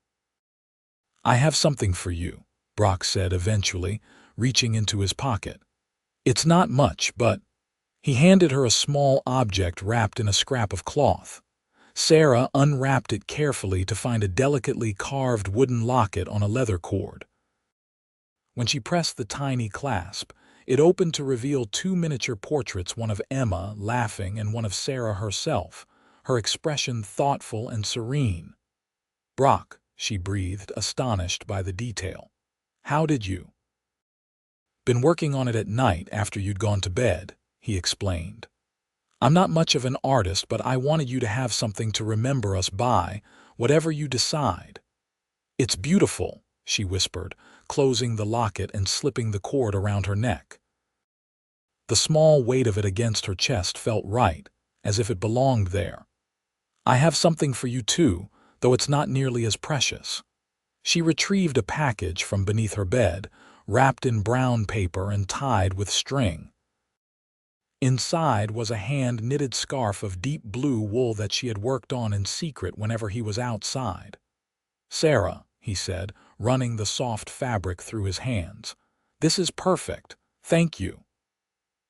"I have something for you," Brock said eventually, reaching into his pocket. "It's not much, but—" He handed her a small object wrapped in a scrap of cloth. Sarah unwrapped it carefully to find a delicately carved wooden locket on a leather cord. When she pressed the tiny clasp, It opened to reveal two miniature portraits, one of Emma, laughing, and one of Sarah herself, her expression thoughtful and serene. "Brock," she breathed, astonished by the detail. "How did you?" "Been working on it at night after you'd gone to bed," he explained. "I'm not much of an artist, but I wanted you to have something to remember us by, whatever you decide." "It's beautiful," she whispered, closing the locket and slipping the cord around her neck. The small weight of it against her chest felt right, as if it belonged there. "I have something for you too, though it's not nearly as precious." She retrieved a package from beneath her bed, wrapped in brown paper and tied with string. Inside was a hand-knitted scarf of deep blue wool that she had worked on in secret whenever he was outside. "Sarah," he said, running the soft fabric through his hands, "this is perfect. Thank you."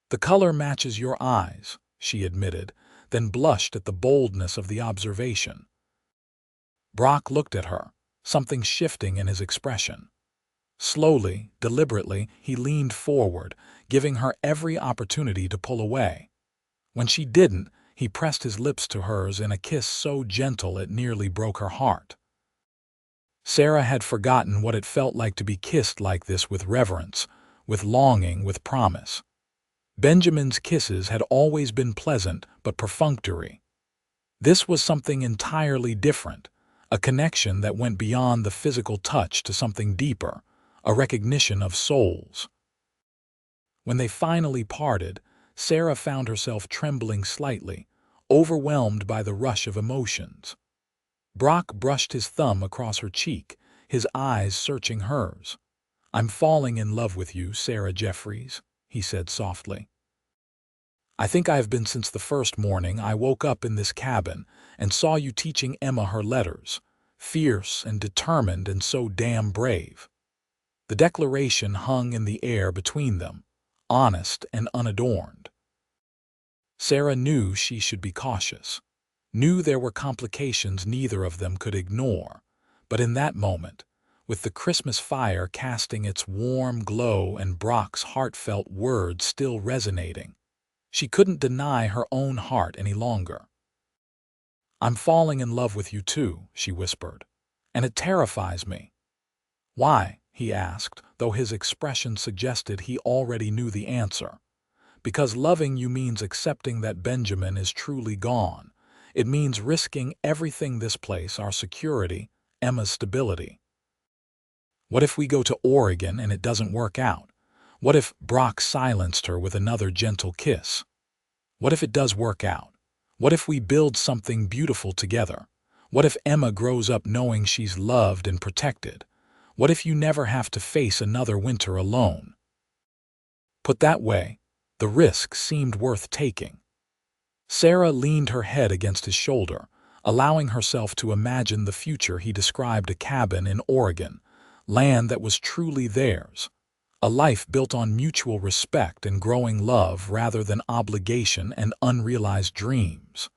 "The color matches your eyes," she admitted, then blushed at the boldness of the observation. Brock looked at her, something shifting in his expression. Slowly, deliberately, he leaned forward, giving her every opportunity to pull away. When she didn't, he pressed his lips to hers in a kiss so gentle it nearly broke her heart. Sarah had forgotten what it felt like to be kissed like this, with reverence, with longing, with promise. Benjamin's kisses had always been pleasant but perfunctory. This was something entirely different, a connection that went beyond the physical touch to something deeper, a recognition of souls. When they finally parted, Sarah found herself trembling slightly, overwhelmed by the rush of emotions. Brock brushed his thumb across her cheek, his eyes searching hers. "I'm falling in love with you, Sarah Jeffries," he said softly. "I think I have been since the first morning I woke up in this cabin and saw you teaching Emma her letters, fierce and determined and so damn brave." The declaration hung in the air between them, honest and unadorned. Sarah knew she should be cautious, knew there were complications neither of them could ignore, but in that moment, with the Christmas fire casting its warm glow and Brock's heartfelt words still resonating, she couldn't deny her own heart any longer. "I'm falling in love with you too," she whispered, "and it terrifies me." "Why?" he asked, though his expression suggested he already knew the answer. "Because loving you means accepting that Benjamin is truly gone. It means risking everything, this place, our security, Emma's stability." "What if we go to Oregon and it doesn't work out? What if—" Brock silenced her with another gentle kiss. "What if it does work out? What if we build something beautiful together? What if Emma grows up knowing she's loved and protected? What if you never have to face another winter alone?" Put that way, the risk seemed worth taking. Sarah leaned her head against his shoulder, allowing herself to imagine the future he described: a cabin in Oregon, land that was truly theirs, a life built on mutual respect and growing love rather than obligation and unrealized dreams.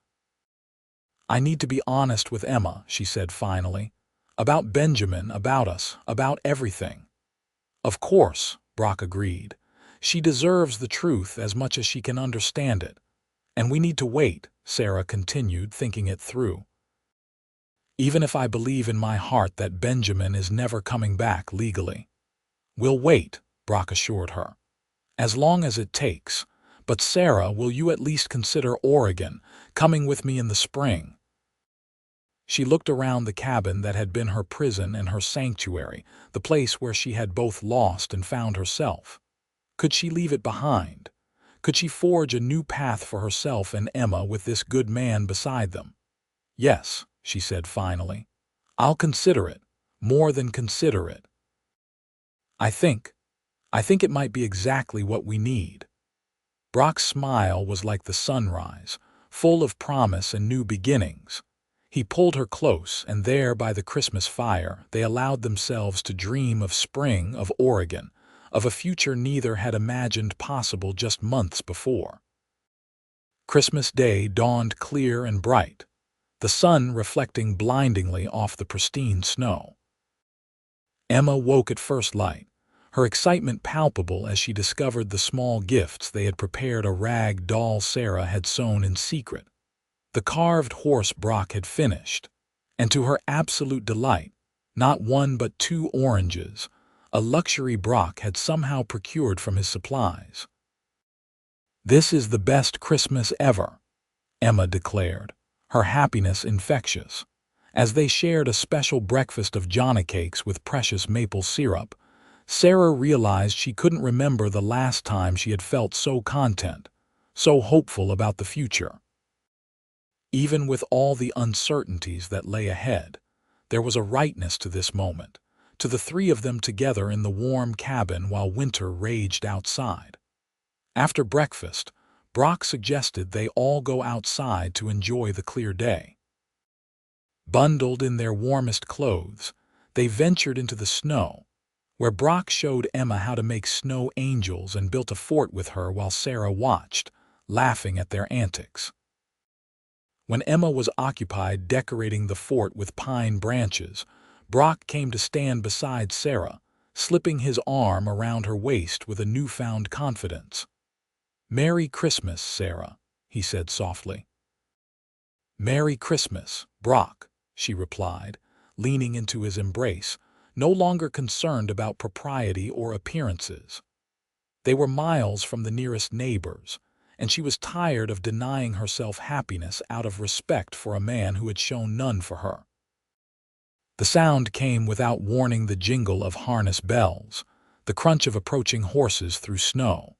"I need to be honest with Emma," she said finally. "About Benjamin, about us, about everything." "Of course," Brock agreed. "She deserves the truth as much as she can understand it. And we need to wait," Sarah continued, thinking it through. "Even if I believe in my heart that Benjamin is never coming back legally." "We'll wait," Brock assured her. "As long as it takes. But Sarah, will you at least consider Oregon, coming with me in the spring?" She looked around the cabin that had been her prison and her sanctuary, the place where she had both lost and found herself. Could she leave it behind? Could she forge a new path for herself and Emma with this good man beside them? "Yes," she said finally. "I'll consider it, more than consider it. I think it might be exactly what we need." Brock's smile was like the sunrise, full of promise and new beginnings. He pulled her close, and there by the Christmas fire they allowed themselves to dream of spring, of Oregon, of a future neither had imagined possible just months before. Christmas Day dawned clear and bright, the sun reflecting blindingly off the pristine snow. Emma woke at first light, her excitement palpable as she discovered the small gifts they had prepared a rag doll Sarah had sewn in secret. The carved horse Brock had finished, and to her absolute delight, not one but 2 oranges, a luxury Brock had somehow procured from his supplies. "This is the best Christmas ever," Emma declared, her happiness infectious, as they shared a special breakfast of Johnny cakes with precious maple syrup. Sarah realized she couldn't remember the last time she had felt so content, so hopeful about the future. Even with all the uncertainties that lay ahead, there was a rightness to this moment, to the 3 of them together in the warm cabin while winter raged outside. After breakfast, Brock suggested they all go outside to enjoy the clear day. Bundled in their warmest clothes, they ventured into the snow, where Brock showed Emma how to make snow angels and built a fort with her while Sarah watched, laughing at their antics. When Emma was occupied decorating the fort with pine branches, Brock came to stand beside Sarah, slipping his arm around her waist with a newfound confidence. "Merry Christmas, Sarah," he said softly. "Merry Christmas, Brock," she replied, leaning into his embrace, no longer concerned about propriety or appearances. They were miles from the nearest neighbors, and she was tired of denying herself happiness out of respect for a man who had shown none for her. The sound came without warning, the jingle of harness bells, the crunch of approaching horses through snow.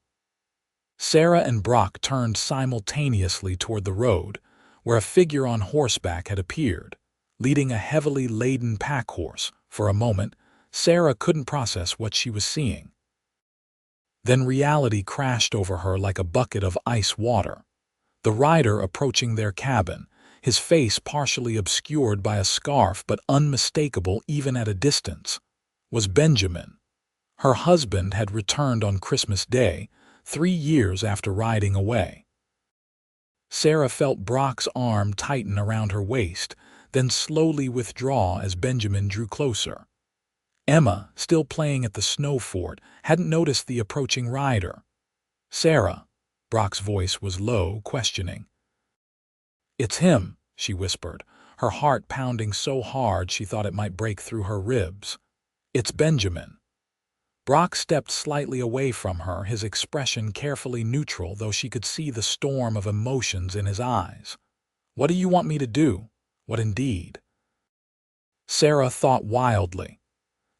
Sarah and Brock turned simultaneously toward the road, where a figure on horseback had appeared, leading a heavily laden pack horse. For a moment, Sarah couldn't process what she was seeing. Then reality crashed over her like a bucket of ice water. The rider approaching their cabin, his face partially obscured by a scarf but unmistakable even at a distance, was Benjamin. Her husband had returned on Christmas Day, 3 years after riding away. Sarah felt Brock's arm tighten around her waist, then slowly withdraw as Benjamin drew closer. Emma, still playing at the snow fort, hadn't noticed the approaching rider. "Sarah," Brock's voice was low, questioning. "It's him," she whispered, her heart pounding so hard she thought it might break through her ribs. "It's Benjamin." Brock stepped slightly away from her, his expression carefully neutral, though she could see the storm of emotions in his eyes. "What do you want me to do?" "What indeed?" Sarah thought wildly.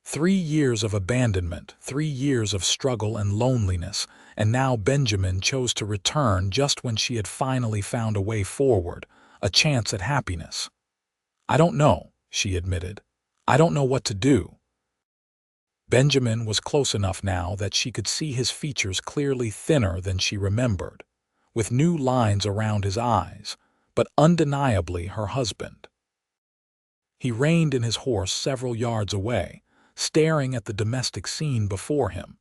3 years of abandonment, 3 years of struggle and loneliness, and now Benjamin chose to return just when she had finally found a way forward, a chance at happiness. "I don't know," she admitted. "I don't know what to do." Benjamin was close enough now that she could see his features clearly, thinner than she remembered, with new lines around his eyes, but undeniably her husband. He reined in his horse several yards away, staring at the domestic scene before him.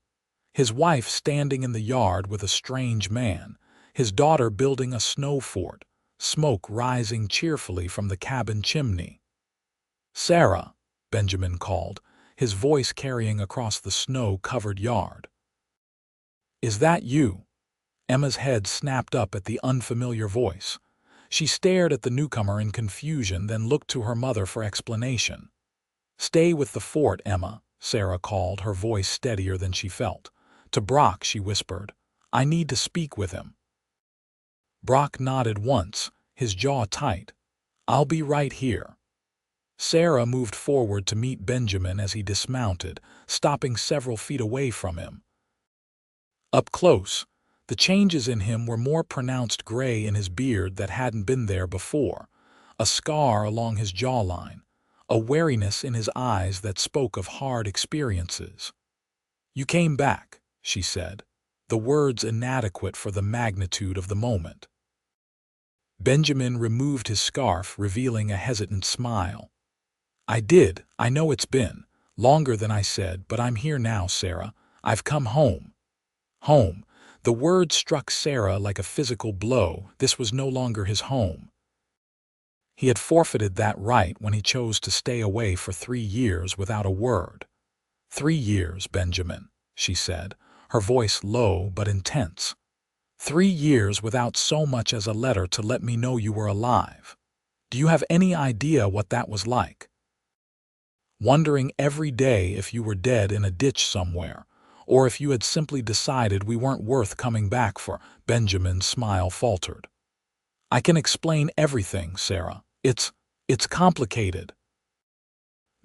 His wife standing in the yard with a strange man, his daughter building a snow fort, smoke rising cheerfully from the cabin chimney. "Sarah," Benjamin called, his voice carrying across the snow-covered yard. "Is that you?" Emma's head snapped up at the unfamiliar voice. She stared at the newcomer in confusion, then looked to her mother for explanation. "Stay with the fort, Emma," Sarah called, her voice steadier than she felt. To Brock she whispered, "I need to speak with him." Brock nodded once, his jaw tight. "I'll be right here." Sarah moved forward to meet Benjamin as he dismounted, stopping several feet away from him. Up close, the changes in him were more pronounced, gray in his beard that hadn't been there before, a scar along his jawline, a wariness in his eyes that spoke of hard experiences. "You came back," she said, the words inadequate for the magnitude of the moment. Benjamin removed his scarf, revealing a hesitant smile. "I did. I know it's been longer than I said, but I'm here now, Sarah. I've come home." Home. The word struck Sarah like a physical blow. This was no longer his home. He had forfeited that right when he chose to stay away for 3 years without a word. 3 years, Benjamin. she said, her voice low but intense. 3 years without so much as a letter to let me know you were alive. Do you have any idea what that was like? Wondering every day if you were dead in a ditch somewhere, or if you had simply decided we weren't worth coming back for. Benjamin's smile faltered. I can explain everything, Sarah. It's complicated.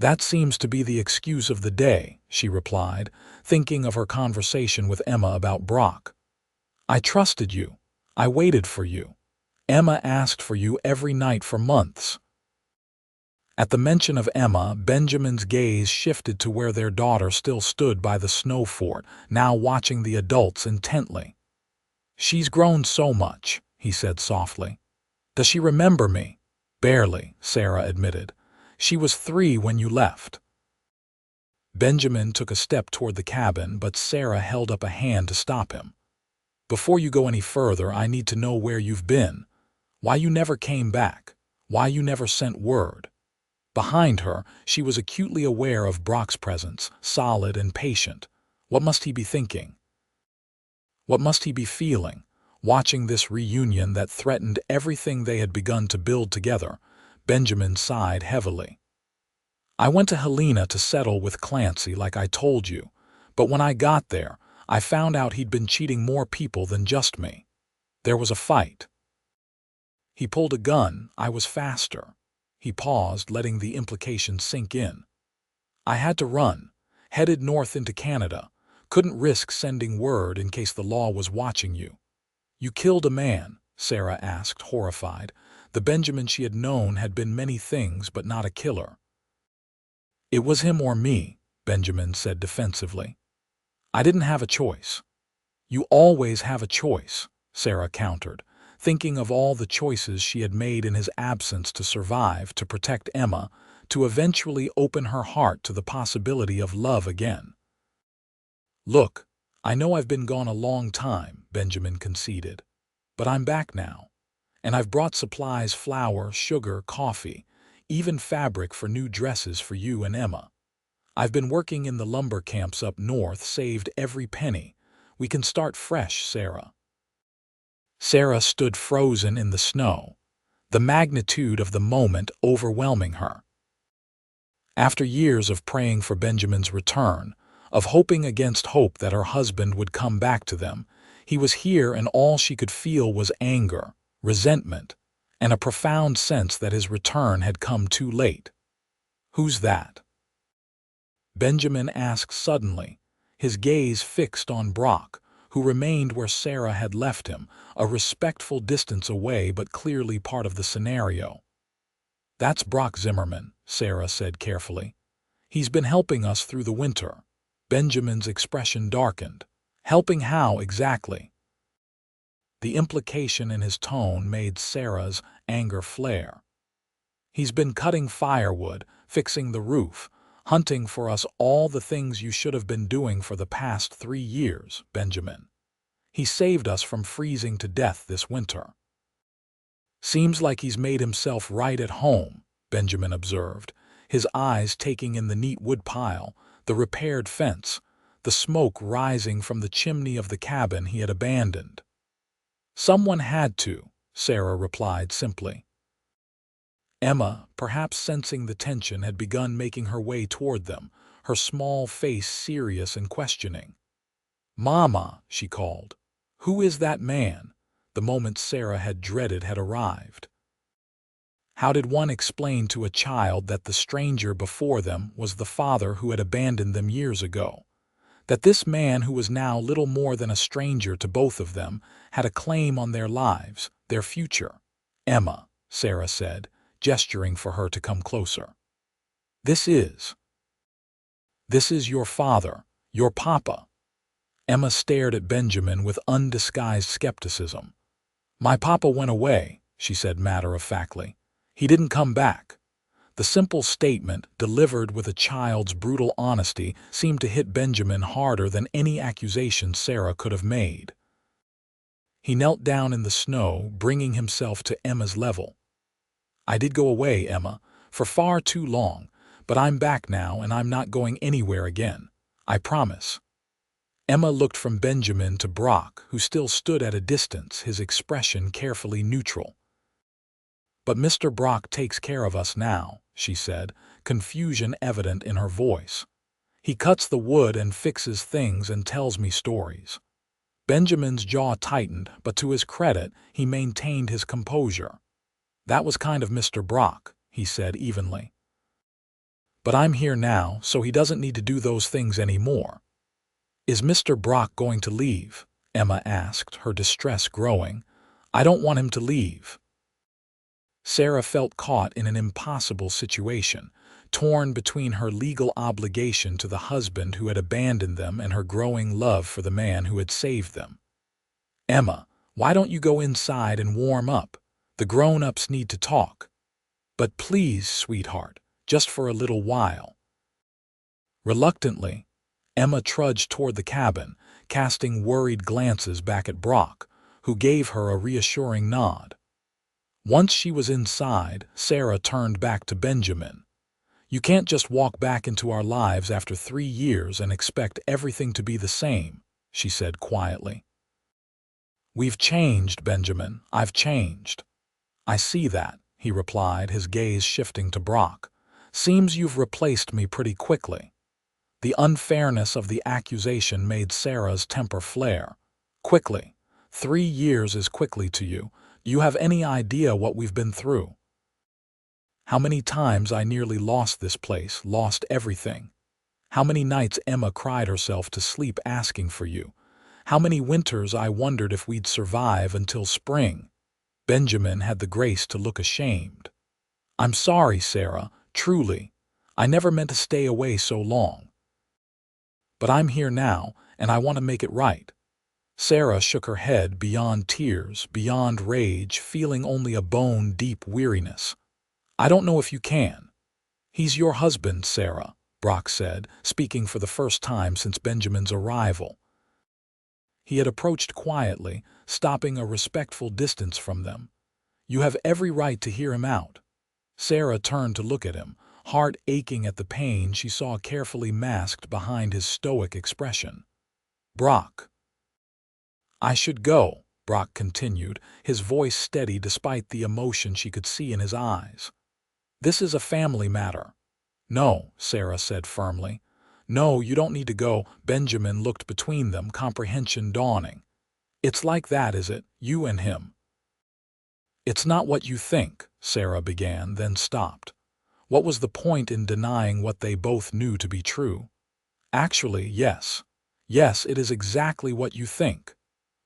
That seems to be the excuse of the day, she replied, thinking of her conversation with Emma about Brock. I trusted you. I waited for you. Emma asked for you every night for months. At the mention of Emma, Benjamin's gaze shifted to where their daughter still stood by the snow fort, now watching the adults intently. She's grown so much, he said softly. Does she remember me? Barely, Sarah admitted. She was 3 when you left. Benjamin took a step toward the cabin, but Sarah held up a hand to stop him. Before you go any further, I need to know where you've been. Why you never came back. Why you never sent word. Behind her, she was acutely aware of Brock's presence, solid and patient. What must he be thinking? What must he be feeling, watching this reunion that threatened everything they had begun to build together? Benjamin sighed heavily. I went to Helena to settle with Clancy like I told you, but when I got there, I found out he'd been cheating more people than just me. There was a fight. He pulled a gun. I was faster. He paused, letting the implication sink in. I had to run, headed north into Canada. Couldn't risk sending word in case the law was watching you. You killed a man, Sarah asked, horrified. The Benjamin she had known had been many things, but not a killer. It was him or me, Benjamin said defensively. I didn't have a choice. You always have a choice, Sarah countered, thinking of all the choices she had made in his absence to survive, to protect Emma, to eventually open her heart to the possibility of love again. Look, I know I've been gone a long time, Benjamin conceded, but I'm back now, and I've brought supplies: flour, sugar, coffee, even fabric for new dresses for you and Emma. I've been working in the lumber camps up north, saved every penny. We can start fresh, Sarah. Sarah stood frozen in the snow, the magnitude of the moment overwhelming her. After years of praying for Benjamin's return, of hoping against hope that her husband would come back to them, he was here, and all she could feel was anger, resentment, and a profound sense that his return had come too late. Who's that? Benjamin asked suddenly, his gaze fixed on Brock, who remained where Sarah had left him, a respectful distance away but clearly part of the scenario. That's Brock Zimmerman, Sarah said carefully. He's been helping us through the winter. Benjamin's expression darkened. Helping how exactly? The implication in his tone made Sarah's anger flare. He's been cutting firewood, fixing the roof, hunting for us, all the things you should have been doing for the past 3 years, Benjamin. He saved us from freezing to death this winter. Seems like he's made himself right at home, Benjamin observed, his eyes taking in the neat wood pile, the repaired fence, the smoke rising from the chimney of the cabin he had abandoned. Someone had to, Sarah replied simply. Emma, perhaps sensing the tension, had begun making her way toward them, her small face serious and questioning. "Mama," she called. "Who is that man?" The moment Sarah had dreaded had arrived. How did one explain to a child that the stranger before them was the father who had abandoned them years ago? That this man, who was now little more than a stranger to both of them, had a claim on their lives, their future? "Emma," Sarah said, gesturing for her to come closer. This is your father, your papa." Emma stared at Benjamin with undisguised skepticism. "My papa went away," she said matter-of-factly. "He didn't come back." The simple statement, delivered with a child's brutal honesty, seemed to hit Benjamin harder than any accusation Sarah could have made. He knelt down in the snow, bringing himself to Emma's level. "I did go away, Emma, for far too long, but I'm back now, and I'm not going anywhere again. I promise." Emma looked from Benjamin to Brock, who still stood at a distance, his expression carefully neutral. "But Mr. Brock takes care of us now," she said, confusion evident in her voice. "He cuts the wood and fixes things and tells me stories." Benjamin's jaw tightened, but to his credit, he maintained his composure. "That was kind of Mr. Brock," he said evenly. "But I'm here now, so he doesn't need to do those things anymore." "Is Mr. Brock going to leave?" Emma asked, her distress growing. "I don't want him to leave." Sarah felt caught in an impossible situation, torn between her legal obligation to the husband who had abandoned them and her growing love for the man who had saved them. "Emma, why don't you go inside and warm up? The grown-ups need to talk." "But please, sweetheart, just for a little while." Reluctantly, Emma trudged toward the cabin, casting worried glances back at Brock, who gave her a reassuring nod. Once she was inside, Sarah turned back to Benjamin. "You can't just walk back into our lives after 3 years and expect everything to be the same," she said quietly. "We've changed, Benjamin. I've changed." "I see that," he replied, his gaze shifting to Brock. "Seems you've replaced me pretty quickly." The unfairness of the accusation made Sarah's temper flare. "Quickly? 3 years is quickly to you. Do you have any idea what we've been through? How many times I nearly lost this place, lost everything. How many nights Emma cried herself to sleep asking for you. How many winters I wondered if we'd survive until spring." Benjamin had the grace to look ashamed. "I'm sorry, Sarah, truly. I never meant to stay away so long. But I'm here now, and I want to make it right." Sarah shook her head, beyond tears, beyond rage, feeling only a bone-deep weariness. "I don't know if you can." "He's your husband, Sarah," Brock said, speaking for the first time since Benjamin's arrival. He had approached quietly, stopping a respectful distance from them. "You have every right to hear him out." Sarah turned to look at him, heart aching at the pain she saw carefully masked behind his stoic expression. "Brock." "I should go," Brock continued, his voice steady despite the emotion she could see in his eyes. "This is a family matter." "No," Sarah said firmly. "No, you don't need to go." Benjamin looked between them, comprehension dawning. "It's like that, is it, you and him?" "It's not what you think," Sarah began, then stopped. What was the point in denying what they both knew to be true? "Actually, yes. Yes, it is exactly what you think.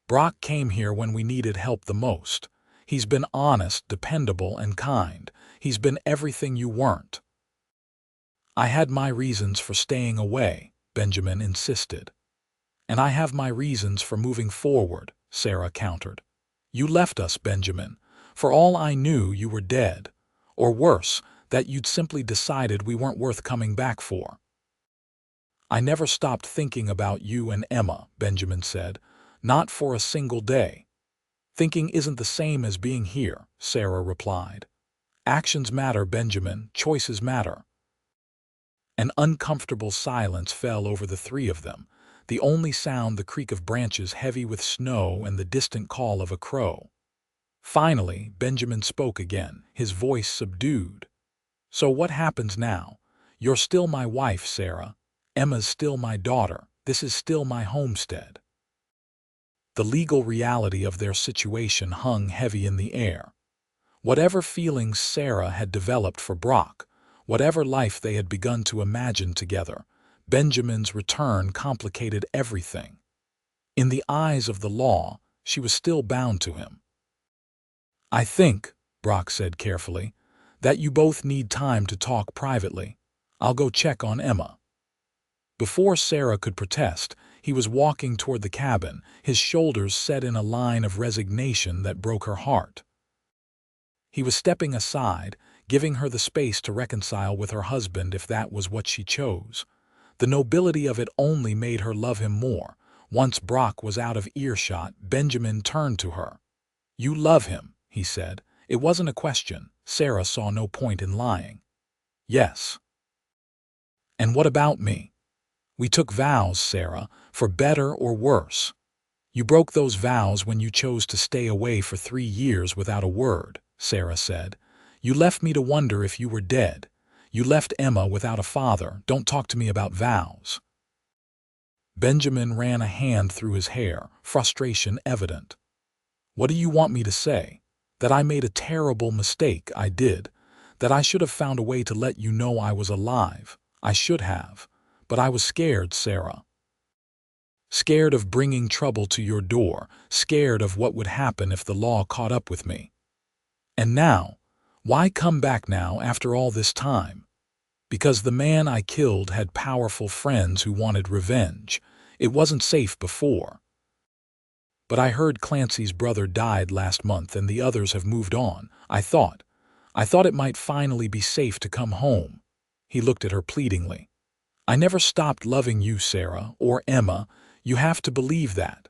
Brock came here when we needed help the most. He's been honest, dependable, and kind. He's been everything you weren't." "I had my reasons for staying away," Benjamin insisted. "And I have my reasons for moving forward," Sarah countered. "You left us, Benjamin. For all I knew, you were dead. Or worse, that you'd simply decided we weren't worth coming back for." "I never stopped thinking about you and Emma," Benjamin said. "Not for a single day." "Thinking isn't the same as being here," Sarah replied. "Actions matter, Benjamin. Choices matter." An uncomfortable silence fell over the three of them, the only sound the creak of branches heavy with snow and the distant call of a crow. Finally, Benjamin spoke again, his voice subdued. "So what happens now? You're still my wife, Sarah. Emma's still my daughter. This is still my homestead." The legal reality of their situation hung heavy in the air. Whatever feelings Sarah had developed for Brock, whatever life they had begun to imagine together, Benjamin's return complicated everything. In the eyes of the law, she was still bound to him. "I think," Brock said carefully, "that you both need time to talk privately. I'll go check on Emma." Before Sarah could protest, he was walking toward the cabin, his shoulders set in a line of resignation that broke her heart. He was stepping aside, giving her the space to reconcile with her husband if that was what she chose. The nobility of it only made her love him more. Once Brock was out of earshot, Benjamin turned to her. "You love him," he said. It wasn't a question. Sarah saw no point in lying. "Yes." "And what about me?" We took vows, Sarah, for better or worse. You broke those vows when you chose to stay away for 3 years without a word, Sarah said. You left me to wonder if you were dead. You left Emma without a father. Don't talk to me about vows. Benjamin ran a hand through his hair, frustration evident. What do you want me to say? That I made a terrible mistake, I did. That I should have found a way to let you know I was alive. I should have. But I was scared, Sarah. Scared of bringing trouble to your door, scared of what would happen if the law caught up with me. And now, why come back now after all this time? Because the man I killed had powerful friends who wanted revenge. It wasn't safe before. But I heard Clancy's brother died last month and the others have moved on. I thought it might finally be safe to come home. He looked at her pleadingly. I never stopped loving you, Sarah, or Emma. You have to believe that.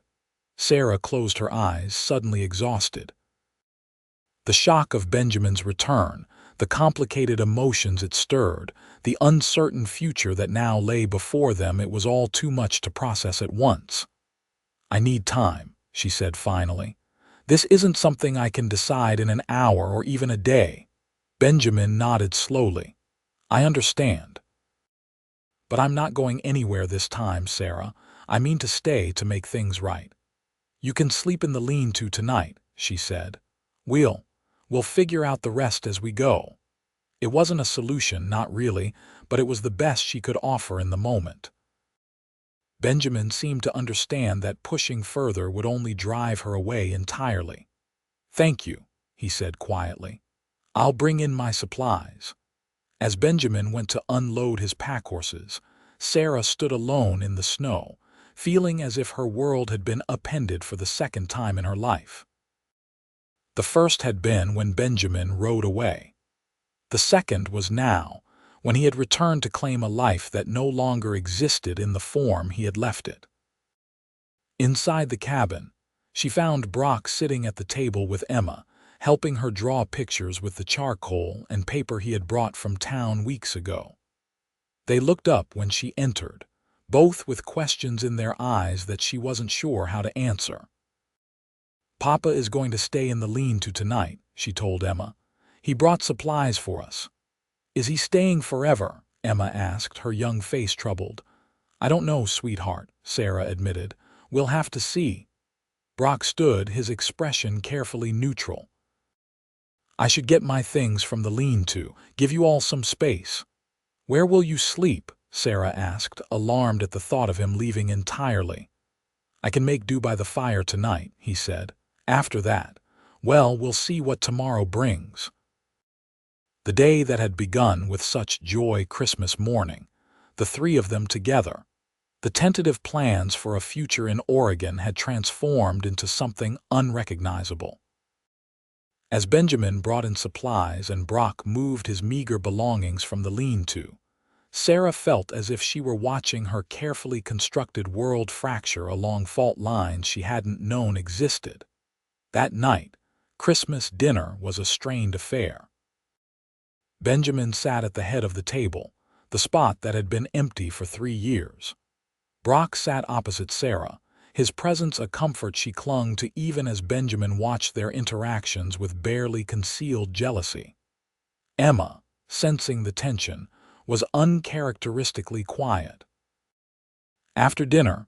Sarah closed her eyes, suddenly exhausted. The shock of Benjamin's return, the complicated emotions it stirred, the uncertain future that now lay before them, it was all too much to process at once. I need time, she said finally. This isn't something I can decide in an hour or even a day. Benjamin nodded slowly. I understand. But I'm not going anywhere this time, Sarah. I mean to stay to make things right. You can sleep in the lean-to tonight, she said. We'll figure out the rest as we go. It wasn't a solution, not really, but it was the best she could offer in the moment. Benjamin seemed to understand that pushing further would only drive her away entirely. Thank you, he said quietly. I'll bring in my supplies. As Benjamin went to unload his pack horses, Sarah stood alone in the snow, feeling as if her world had been upended for the second time in her life. The first had been when Benjamin rode away. The second was now, when he had returned to claim a life that no longer existed in the form he had left it. Inside the cabin, she found Brock sitting at the table with Emma, helping her draw pictures with the charcoal and paper he had brought from town weeks ago. They looked up when she entered, both with questions in their eyes that she wasn't sure how to answer. Papa is going to stay in the lean-to tonight, she told Emma. He brought supplies for us. Is he staying forever? Emma asked, her young face troubled. I don't know, sweetheart, Sarah admitted. We'll have to see. Brock stood, his expression carefully neutral. I should get my things from the lean-to, give you all some space. Where will you sleep? Sarah asked, alarmed at the thought of him leaving entirely. I can make do by the fire tonight, he said. After that, well, we'll see what tomorrow brings. The day that had begun with such joy, Christmas morning, the three of them together, the tentative plans for a future in Oregon had transformed into something unrecognizable. As Benjamin brought in supplies and Brock moved his meager belongings from the lean-to, Sarah felt as if she were watching her carefully constructed world fracture along fault lines she hadn't known existed. That night, Christmas dinner was a strained affair. Benjamin sat at the head of the table, the spot that had been empty for 3 years. Brock sat opposite Sarah, his presence a comfort she clung to even as Benjamin watched their interactions with barely concealed jealousy. Emma, sensing the tension, was uncharacteristically quiet. After dinner,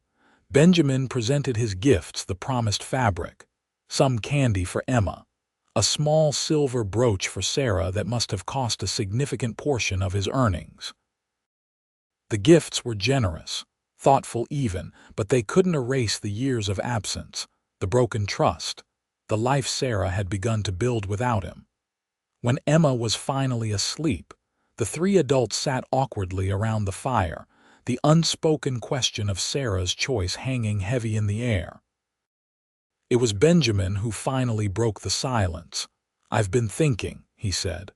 Benjamin presented his gifts, the promised fabric, some candy for Emma, a small silver brooch for Sarah that must have cost a significant portion of his earnings. The gifts were generous, thoughtful even, but they couldn't erase the years of absence, the broken trust, the life Sarah had begun to build without him. When Emma was finally asleep, the three adults sat awkwardly around the fire, the unspoken question of Sarah's choice hanging heavy in the air. It was Benjamin who finally broke the silence. I've been thinking, he said.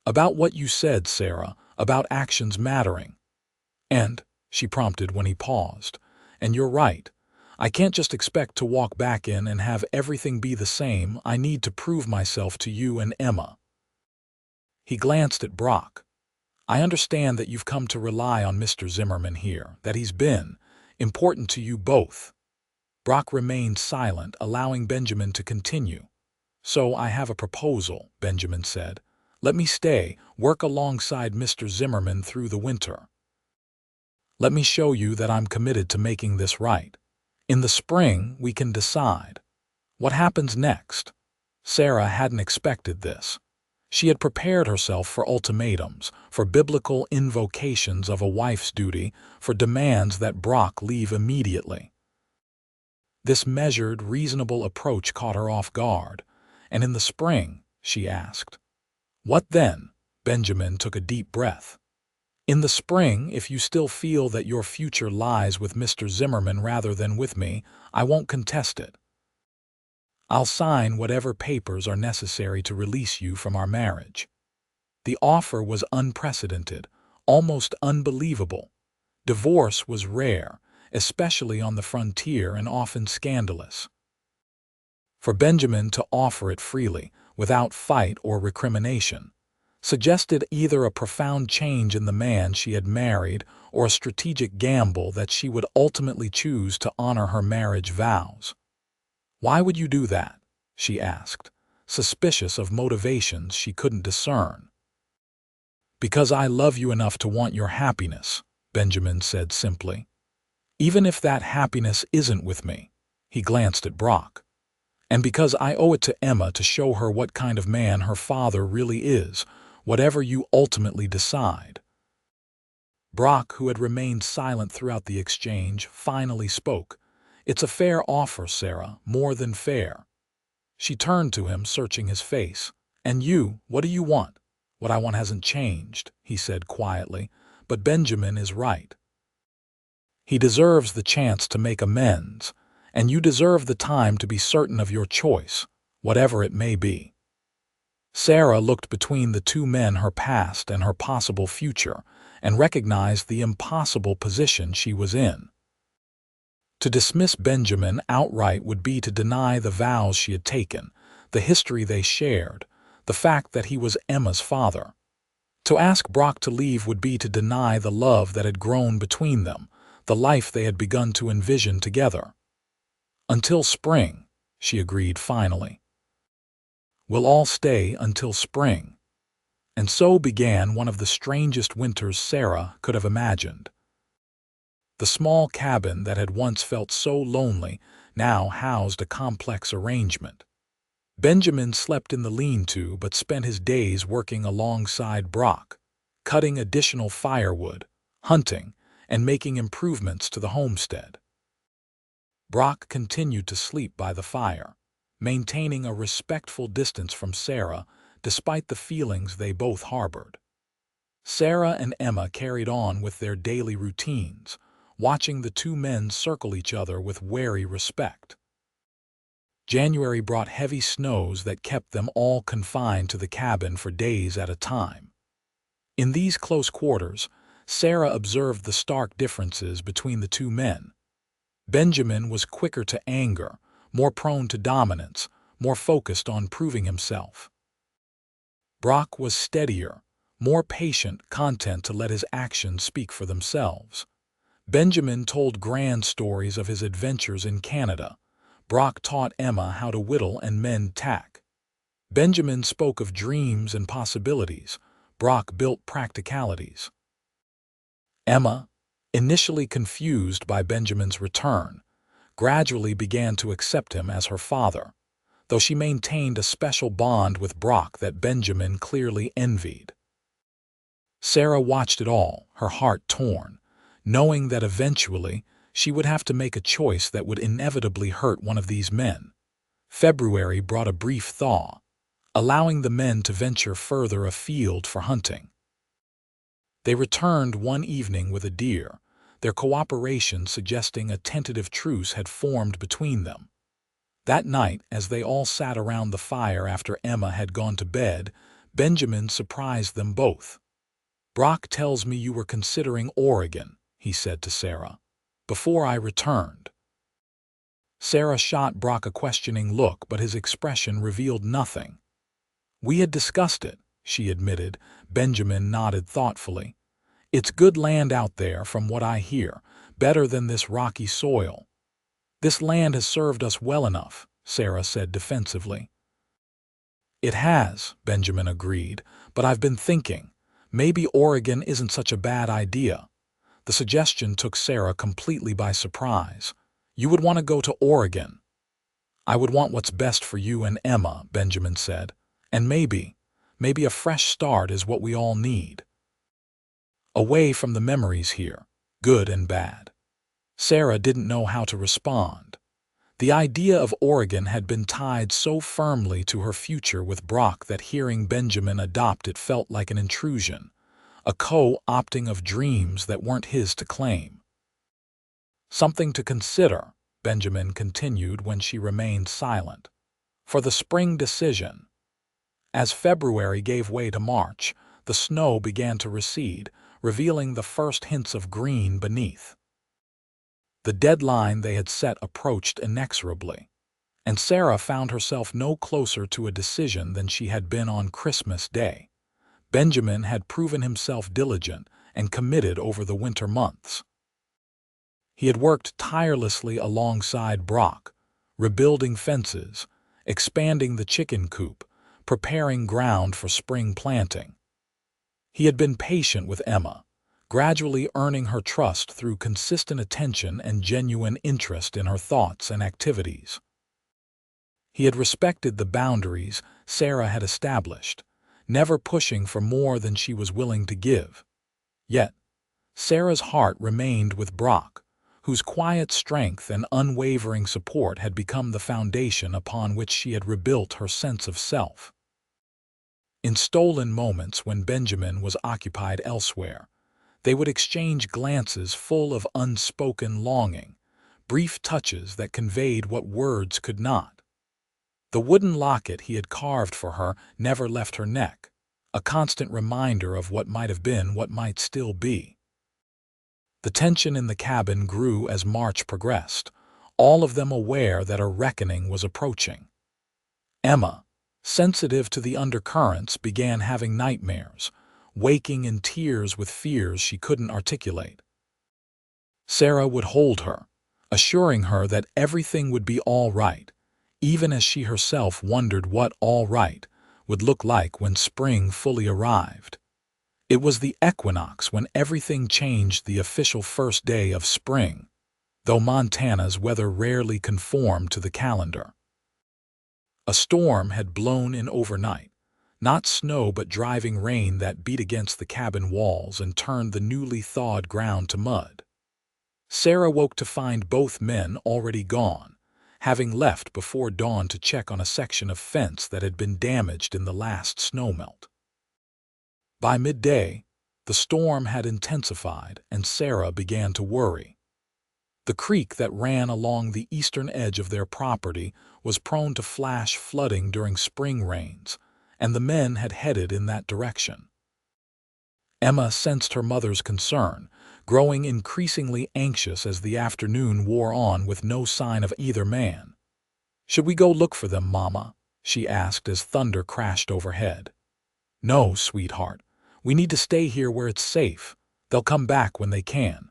About what you said, Sarah, about actions mattering. And, she prompted when he paused, and you're right. I can't just expect to walk back in and have everything be the same. I need to prove myself to you and Emma. He glanced at Brock. I understand that you've come to rely on Mr. Zimmerman here, that he's been important to you both. Brock remained silent, allowing Benjamin to continue. So I have a proposal, Benjamin said. Let me stay, work alongside Mr. Zimmerman through the winter. Let me show you that I'm committed to making this right. In the spring, we can decide. What happens next? Sarah hadn't expected this. She had prepared herself for ultimatums, for biblical invocations of a wife's duty, for demands that Brock leave immediately. This measured, reasonable approach caught her off guard. And in the spring, she asked. What then? Benjamin took a deep breath. In the spring, if you still feel that your future lies with Mr. Zimmerman rather than with me, I won't contest it. I'll sign whatever papers are necessary to release you from our marriage. The offer was unprecedented, almost unbelievable. Divorce was rare, especially on the frontier, and often scandalous. For Benjamin to offer it freely, without fight or recrimination, suggested either a profound change in the man she had married or a strategic gamble that she would ultimately choose to honor her marriage vows. Why would you do that? She asked, suspicious of motivations she couldn't discern. Because I love you enough to want your happiness, Benjamin said simply. Even if that happiness isn't with me, he glanced at Brock. And because I owe it to Emma to show her what kind of man her father really is, whatever you ultimately decide. Brock, who had remained silent throughout the exchange, finally spoke. It's a fair offer, Sarah, more than fair. She turned to him, searching his face. And you, what do you want? What I want hasn't changed, he said quietly, but Benjamin is right. He deserves the chance to make amends, and you deserve the time to be certain of your choice, whatever it may be. Sarah looked between the two men, her past and her possible future, and recognized the impossible position she was in. To dismiss Benjamin outright would be to deny the vows she had taken, the history they shared, the fact that he was Emma's father. To ask Brock to leave would be to deny the love that had grown between them, the life they had begun to envision together. Until spring, she agreed finally. We'll all stay until spring. And so began one of the strangest winters Sarah could have imagined. The small cabin that had once felt so lonely now housed a complex arrangement. Benjamin slept in the lean-to but spent his days working alongside Brock, cutting additional firewood, hunting, and making improvements to the homestead. Brock continued to sleep by the fire, maintaining a respectful distance from Sarah despite the feelings they both harbored. Sarah and Emma carried on with their daily routines, watching the two men circle each other with wary respect. January brought heavy snows that kept them all confined to the cabin for days at a time. In these close quarters, Sarah observed the stark differences between the two men. Benjamin was quicker to anger, more prone to dominance, more focused on proving himself. Brock was steadier, more patient, content to let his actions speak for themselves. Benjamin told grand stories of his adventures in Canada. Brock taught Emma how to whittle and mend tack. Benjamin spoke of dreams and possibilities. Brock built practicalities. Emma, initially confused by Benjamin's return, gradually began to accept him as her father, though she maintained a special bond with Brock that Benjamin clearly envied. Sarah watched it all, her heart torn, knowing that eventually she would have to make a choice that would inevitably hurt one of these men. February brought a brief thaw, allowing the men to venture further afield for hunting. They returned one evening with a deer, their cooperation suggesting a tentative truce had formed between them. That night, as they all sat around the fire after Emma had gone to bed, Benjamin surprised them both. "Brock tells me you were considering Oregon," he said to Sarah, "before I returned." Sarah shot Brock a questioning look, but his expression revealed nothing. "We had discussed it," she admitted. Benjamin nodded thoughtfully. "It's good land out there, from what I hear, better than this rocky soil." "This land has served us well enough," Sarah said defensively. "It has," Benjamin agreed, "but I've been thinking, maybe Oregon isn't such a bad idea." The suggestion took Sarah completely by surprise. "You would want to go to Oregon?" "I would want what's best for you and Emma," Benjamin said. "And maybe a fresh start is what we all need. Away from the memories here, good and bad." Sarah didn't know how to respond. The idea of Oregon had been tied so firmly to her future with Brock that hearing Benjamin adopt it felt like an intrusion, a co-opting of dreams that weren't his to claim. "Something to consider," Benjamin continued when she remained silent, "for the spring decision." As February gave way to March, the snow began to recede, revealing the first hints of green beneath. The deadline they had set approached inexorably, and Sarah found herself no closer to a decision than she had been on Christmas Day. Benjamin had proven himself diligent and committed over the winter months. He had worked tirelessly alongside Brock, rebuilding fences, expanding the chicken coop, preparing ground for spring planting. He had been patient with Emma, gradually earning her trust through consistent attention and genuine interest in her thoughts and activities. He had respected the boundaries Sarah had established, never pushing for more than she was willing to give. Yet, Sarah's heart remained with Brock, whose quiet strength and unwavering support had become the foundation upon which she had rebuilt her sense of self. In stolen moments when Benjamin was occupied elsewhere, they would exchange glances full of unspoken longing, brief touches that conveyed what words could not. The wooden locket he had carved for her never left her neck, a constant reminder of what might have been, what might still be. The tension in the cabin grew as March progressed, all of them aware that a reckoning was approaching. Emma, sensitive to the undercurrents, began having nightmares, waking in tears with fears she couldn't articulate. Sarah would hold her, assuring her that everything would be all right, even as she herself wondered what all right would look like when spring fully arrived. It was the equinox when everything changed, the official first day of spring, though Montana's weather rarely conformed to the calendar. A storm had blown in overnight, not snow but driving rain that beat against the cabin walls and turned the newly thawed ground to mud. Sarah woke to find both men already gone, having left before dawn to check on a section of fence that had been damaged in the last snowmelt. By midday, the storm had intensified and Sarah began to worry. The creek that ran along the eastern edge of their property was prone to flash flooding during spring rains, and the men had headed in that direction. Emma sensed her mother's concern, growing increasingly anxious as the afternoon wore on with no sign of either man. "Should we go look for them, Mama?" she asked as thunder crashed overhead. "No, sweetheart. We need to stay here where it's safe. They'll come back when they can."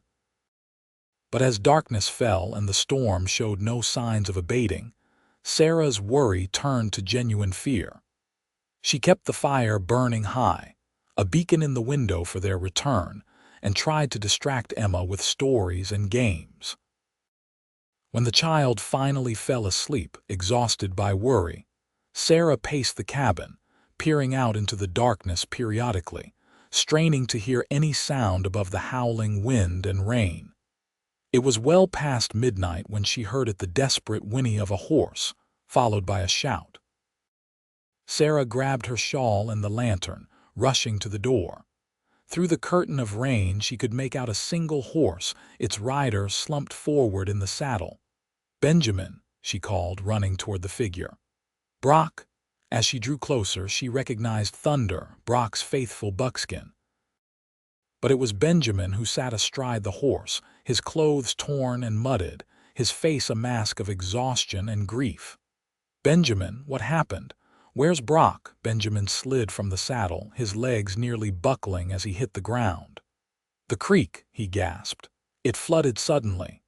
But as darkness fell and the storm showed no signs of abating, Sarah's worry turned to genuine fear. She kept the fire burning high, a beacon in the window for their return, and tried to distract Emma with stories and games. When the child finally fell asleep, exhausted by worry, Sarah paced the cabin, peering out into the darkness periodically, straining to hear any sound above the howling wind and rain. It was well past midnight when she heard the desperate whinny of a horse, followed by a shout. Sarah grabbed her shawl and the lantern, rushing to the door. Through the curtain of rain she could make out a single horse, its rider slumped forward in the saddle. "Benjamin," she called, running toward the figure. "Brock." As she drew closer, she recognized Thunder, Brock's faithful buckskin. But it was Benjamin who sat astride the horse, his clothes torn and mudded, his face a mask of exhaustion and grief. "Benjamin, what happened? "Where's Brock?" Benjamin slid from the saddle, his legs nearly buckling as he hit the ground. "The creek," he gasped. "It flooded suddenly."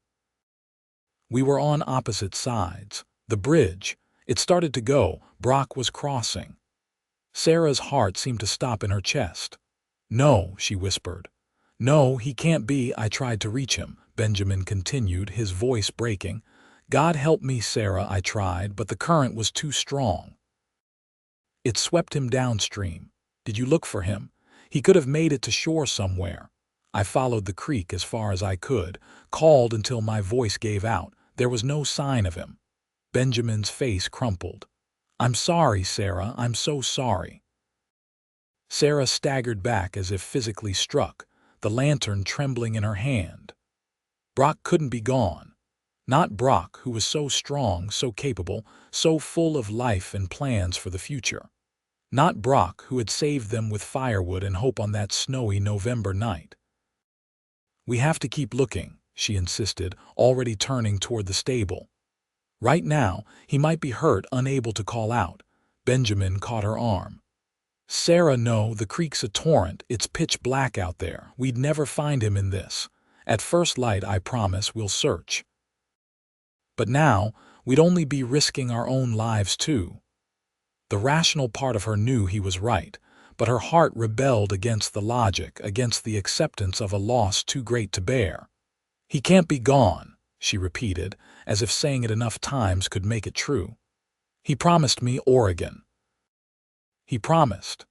We were on opposite sides. The bridge. It started to go. Brock was crossing. Sarah's heart seemed to stop in her chest. "No," she whispered. "No, he can't be." I tried to reach him, Benjamin continued, his voice breaking. "God help me, Sarah," I tried, but the current was too strong. It swept him downstream. "Did you look for him? He could have made it to shore somewhere." I followed the creek as far as I could, called until my voice gave out. There was no sign of him. Benjamin's face crumpled. "I'm sorry, Sarah, I'm so sorry." Sarah staggered back as if physically struck, the lantern trembling in her hand. Brock couldn't be gone. Not Brock, who was so strong, so capable, so full of life and plans for the future. Not Brock, who had saved them with firewood and hope on that snowy November night. "We have to keep looking," she insisted, already turning toward the stable. "Right now, he might be hurt, unable to call out." Benjamin caught her arm. "Sarah, no, the creek's a torrent. It's pitch black out there. We'd never find him in this. At first light, I promise, we'll search. But now, we'd only be risking our own lives too." The rational part of her knew he was right, but her heart rebelled against the logic, against the acceptance of a loss too great to bear. "He can't be gone," she repeated, as if saying it enough times could make it true. "He promised me Oregon." "He promised."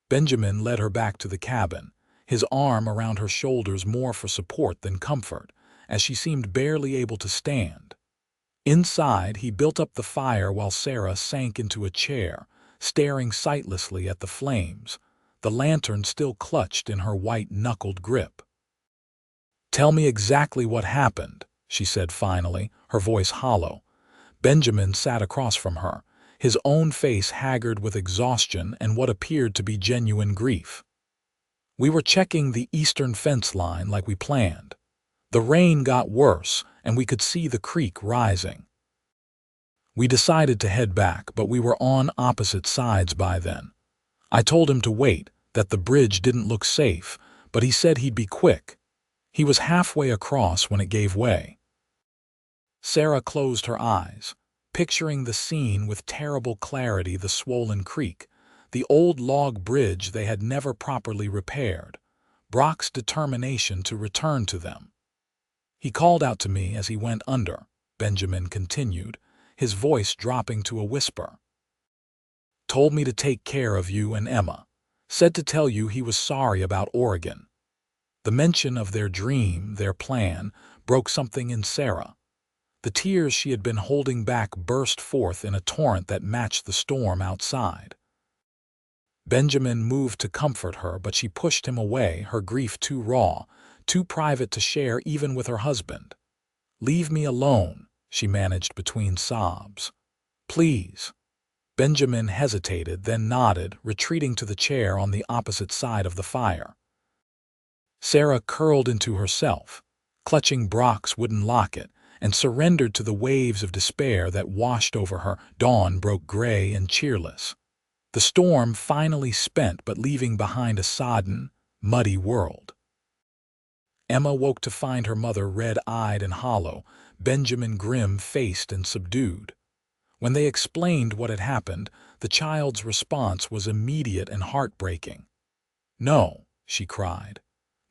Benjamin led her back to the cabin, his arm around her shoulders more for support than comfort, as she seemed barely able to stand. Inside, he built up the fire while Sarah sank into a chair, staring sightlessly at the flames, the lantern still clutched in her white-knuckled grip. "Tell me exactly what happened," she said finally, her voice hollow. Benjamin sat across from her, his own face haggard with exhaustion and what appeared to be genuine grief. "We were checking the eastern fence line like we planned. The rain got worse, and we could see the creek rising. We decided to head back, but we were on opposite sides by then. I told him to wait, that the bridge didn't look safe, but he said he'd be quick. He was halfway across when it gave way." Sarah closed her eyes, picturing the scene with terrible clarity: the swollen creek, the old log bridge they had never properly repaired, Brock's determination to return to them. "He called out to me as he went under," Benjamin continued, his voice dropping to a whisper. "Told me to take care of you and Emma. Said to tell you he was sorry about Oregon." The mention of their dream, their plan, broke something in Sarah. The tears she had been holding back burst forth in a torrent that matched the storm outside. Benjamin moved to comfort her, but she pushed him away, her grief too raw, too private to share even with her husband. "Leave me alone," she managed between sobs. "Please." Benjamin hesitated, then nodded, retreating to the chair on the opposite side of the fire. Sarah curled into herself, clutching Brock's wooden locket, and surrendered to the waves of despair that washed over her. Dawn broke gray and cheerless. The storm finally spent, but leaving behind a sodden, muddy world. Emma woke to find her mother red-eyed and hollow, Benjamin grim-faced and subdued. When they explained what had happened, the child's response was immediate and heartbreaking. "No," she cried.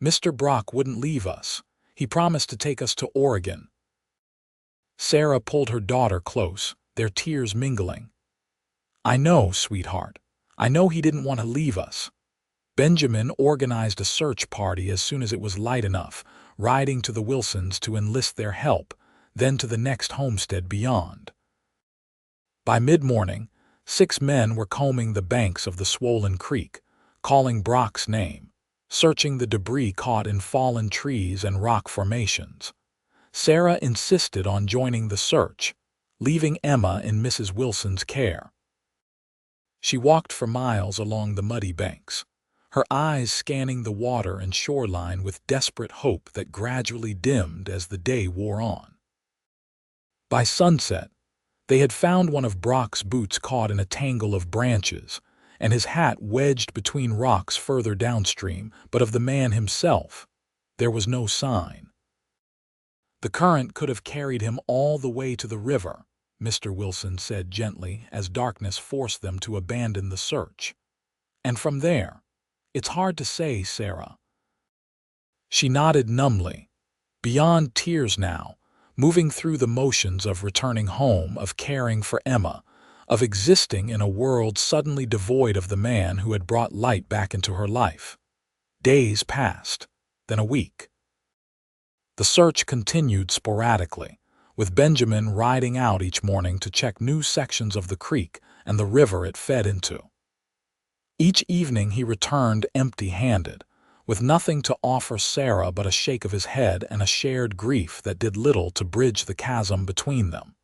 "Mr. Brock wouldn't leave us. He promised to take us to Oregon." Sarah pulled her daughter close, their tears mingling. "I know, sweetheart. I know he didn't want to leave us." Benjamin organized a search party as soon as it was light enough, riding to the Wilsons to enlist their help, then to the next homestead beyond. By mid-morning, 6 men were combing the banks of the swollen creek, calling Brock's name, searching the debris caught in fallen trees and rock formations. Sarah insisted on joining the search, leaving Emma in Mrs. Wilson's care. She walked for miles along the muddy banks, her eyes scanning the water and shoreline with desperate hope that gradually dimmed as the day wore on. By sunset, They had found one of Brock's boots caught in a tangle of branches, and his hat wedged between rocks further downstream, but of the man himself, there was no sign. "The current could have carried him all the way to the river," Mr. Wilson said gently as darkness forced them to abandon the search. "And from there, it's hard to say, Sarah." She nodded numbly, beyond tears now, moving through the motions of returning home, of caring for Emma, of existing in a world suddenly devoid of the man who had brought light back into her life. Days passed, then a week. The search continued sporadically, with Benjamin riding out each morning to check new sections of the creek and the river it fed into. Each evening he returned empty-handed, with nothing to offer Sarah but a shake of his head and a shared grief that did little to bridge the chasm between them.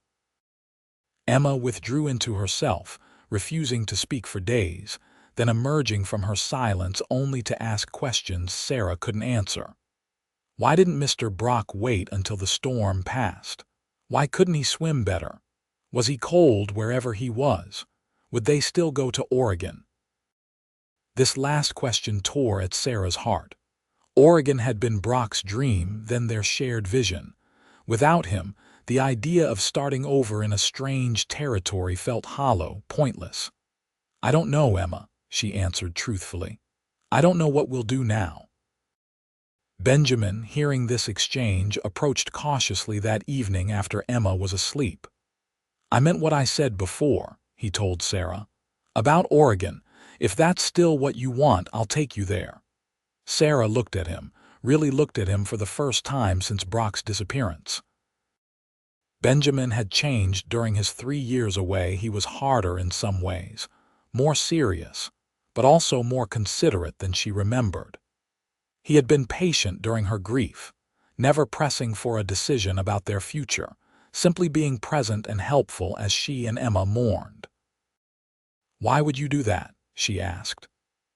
Emma withdrew into herself, refusing to speak for days, then emerging from her silence only to ask questions Sarah couldn't answer. Why didn't Mr. Brock wait until the storm passed? Why couldn't he swim better? Was he cold wherever he was? Would they still go to Oregon? This last question tore at Sarah's heart. Oregon had been Brock's dream, then their shared vision. Without him, the idea of starting over in a strange territory felt hollow, pointless. "I don't know, Emma," she answered truthfully. "I don't know what we'll do now." Benjamin, hearing this exchange, approached cautiously that evening after Emma was asleep. "I meant what I said before," he told Sarah. "About Oregon. If that's still what you want, I'll take you there." Sarah looked at him, really looked at him for the first time since Brock's disappearance. Benjamin had changed during his 3 years away. He was harder in some ways, more serious, but also more considerate than she remembered. He had been patient during her grief, never pressing for a decision about their future, simply being present and helpful as she and Emma mourned. "Why would you do that?" she asked.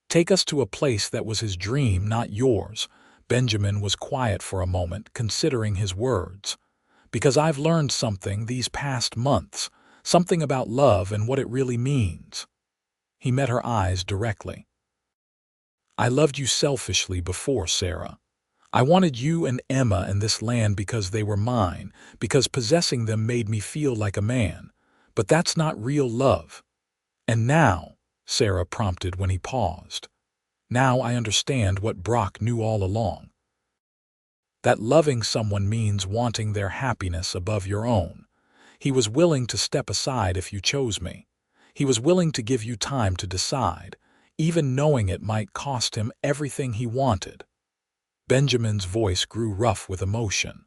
"Take us to a place that was his dream, not yours." Benjamin was quiet for a moment, considering his words. "Because I've learned something these past months, something about love and what it really means." He met her eyes directly. "I loved you selfishly before, Sarah. I wanted you and Emma and this land because they were mine, because possessing them made me feel like a man. But that's not real love. And now," Sarah prompted when he paused, "now I understand what Brock knew all along. That loving someone means wanting their happiness above your own. He was willing to step aside if you chose me. He was willing to give you time to decide, even knowing it might cost him everything he wanted." Benjamin's voice grew rough with emotion.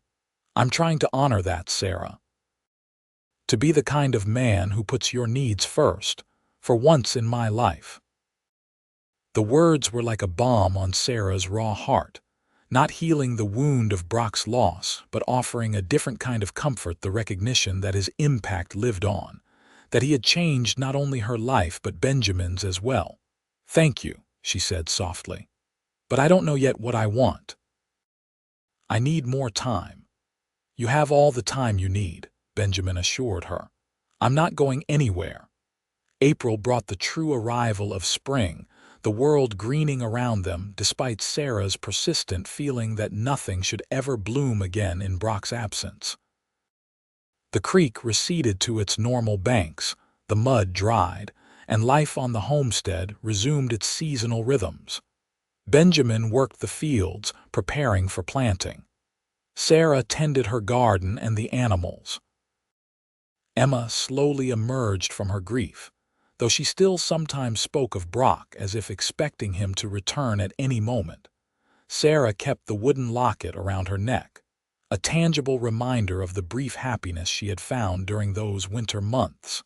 "I'm trying to honor that, Sarah. To be the kind of man who puts your needs first, for once in my life." The words were like a balm on Sarah's raw heart, not healing the wound of Brock's loss, but offering a different kind of comfort, the recognition that his impact lived on, that he had changed not only her life but Benjamin's as well. "Thank you," she said softly. "But I don't know yet what I want. I need more time." "You have all the time you need," Benjamin assured her. "I'm not going anywhere." April brought the true arrival of spring, the world greening around them despite Sarah's persistent feeling that nothing should ever bloom again in Brock's absence. The creek receded to its normal banks, the mud dried, and life on the homestead resumed its seasonal rhythms. Benjamin worked the fields, preparing for planting. Sarah tended her garden and the animals. Emma slowly emerged from her grief, though she still sometimes spoke of Brock as if expecting him to return at any moment. Sarah kept the wooden locket around her neck, a tangible reminder of the brief happiness she had found during those winter months.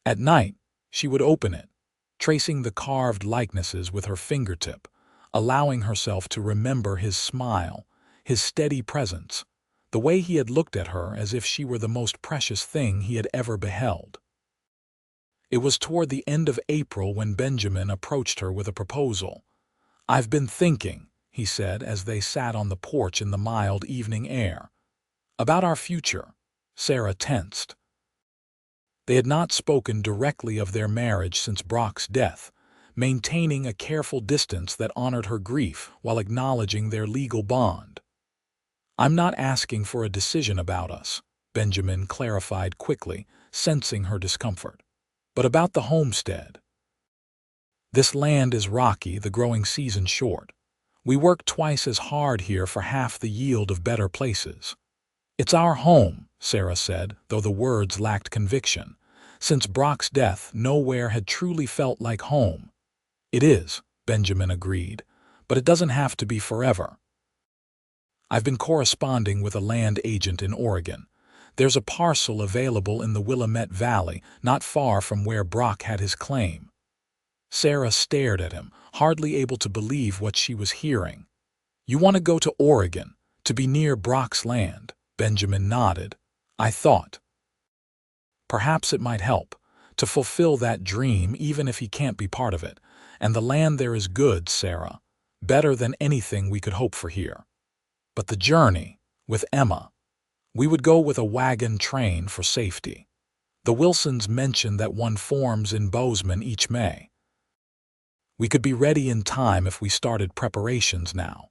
At night, she would open it, tracing the carved likenesses with her fingertip, allowing herself to remember his smile, his steady presence, the way he had looked at her as if she were the most precious thing he had ever beheld. It was toward the end of April when Benjamin approached her with a proposal. "I've been thinking," he said as they sat on the porch in the mild evening air. "About our future." Sarah tensed. They had not spoken directly of their marriage since Brock's death, maintaining a careful distance that honored her grief while acknowledging their legal bond. "I'm not asking for a decision about us," Benjamin clarified quickly, sensing her discomfort, "but about the homestead. This land is rocky, the growing season short. We work twice as hard here for half the yield of better places." "It's our home," Sarah said, though the words lacked conviction. Since Brock's death, nowhere had truly felt like home. "It is," Benjamin agreed, "but it doesn't have to be forever. I've been corresponding with a land agent in Oregon. There's a parcel available in the Willamette Valley, not far from where Brock had his claim." Sarah stared at him, hardly able to believe what she was hearing. "You want to go to Oregon, to be near Brock's land?" Benjamin nodded. "I thought perhaps it might help to fulfill that dream even if he can't be part of it. And the land there is good, Sarah. Better than anything we could hope for here. But the journey, with Emma, we would go with a wagon train for safety. The Wilsons mentioned that one forms in Bozeman each May. We could be ready in time if we started preparations now."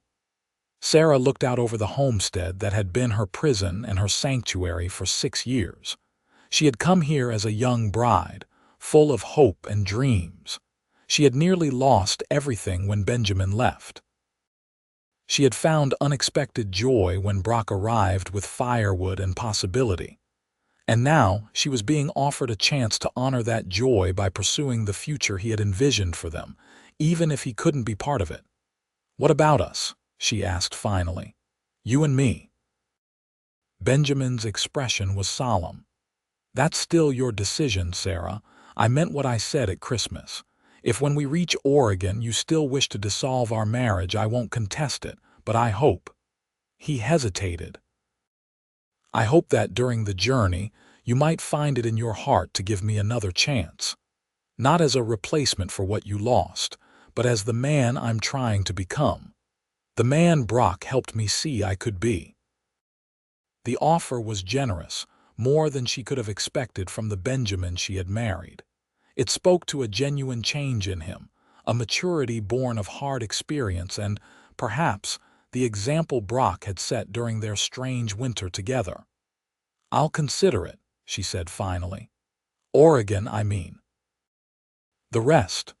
Sarah looked out over the homestead that had been her prison and her sanctuary for 6 years. She had come here as a young bride, full of hope and dreams. She had nearly lost everything when Benjamin left. She had found unexpected joy when Brock arrived with firewood and possibility. And now she was being offered a chance to honor that joy by pursuing the future he had envisioned for them, even if he couldn't be part of it. "What about us?" she asked finally. "You and me?" Benjamin's expression was solemn. "That's still your decision, Sarah. I meant what I said at Christmas. If when we reach Oregon you still wish to dissolve our marriage, I won't contest it, but I hope—" He hesitated. "I hope that during the journey you might find it in your heart to give me another chance. Not as a replacement for what you lost, but as the man I'm trying to become. The man Brock helped me see I could be." The offer was generous, more than she could have expected from the Benjamin she had married. It spoke to a genuine change in him, a maturity born of hard experience and, perhaps, the example Brock had set during their strange winter together. "I'll consider it," she said finally. "Oregon, I mean. The rest,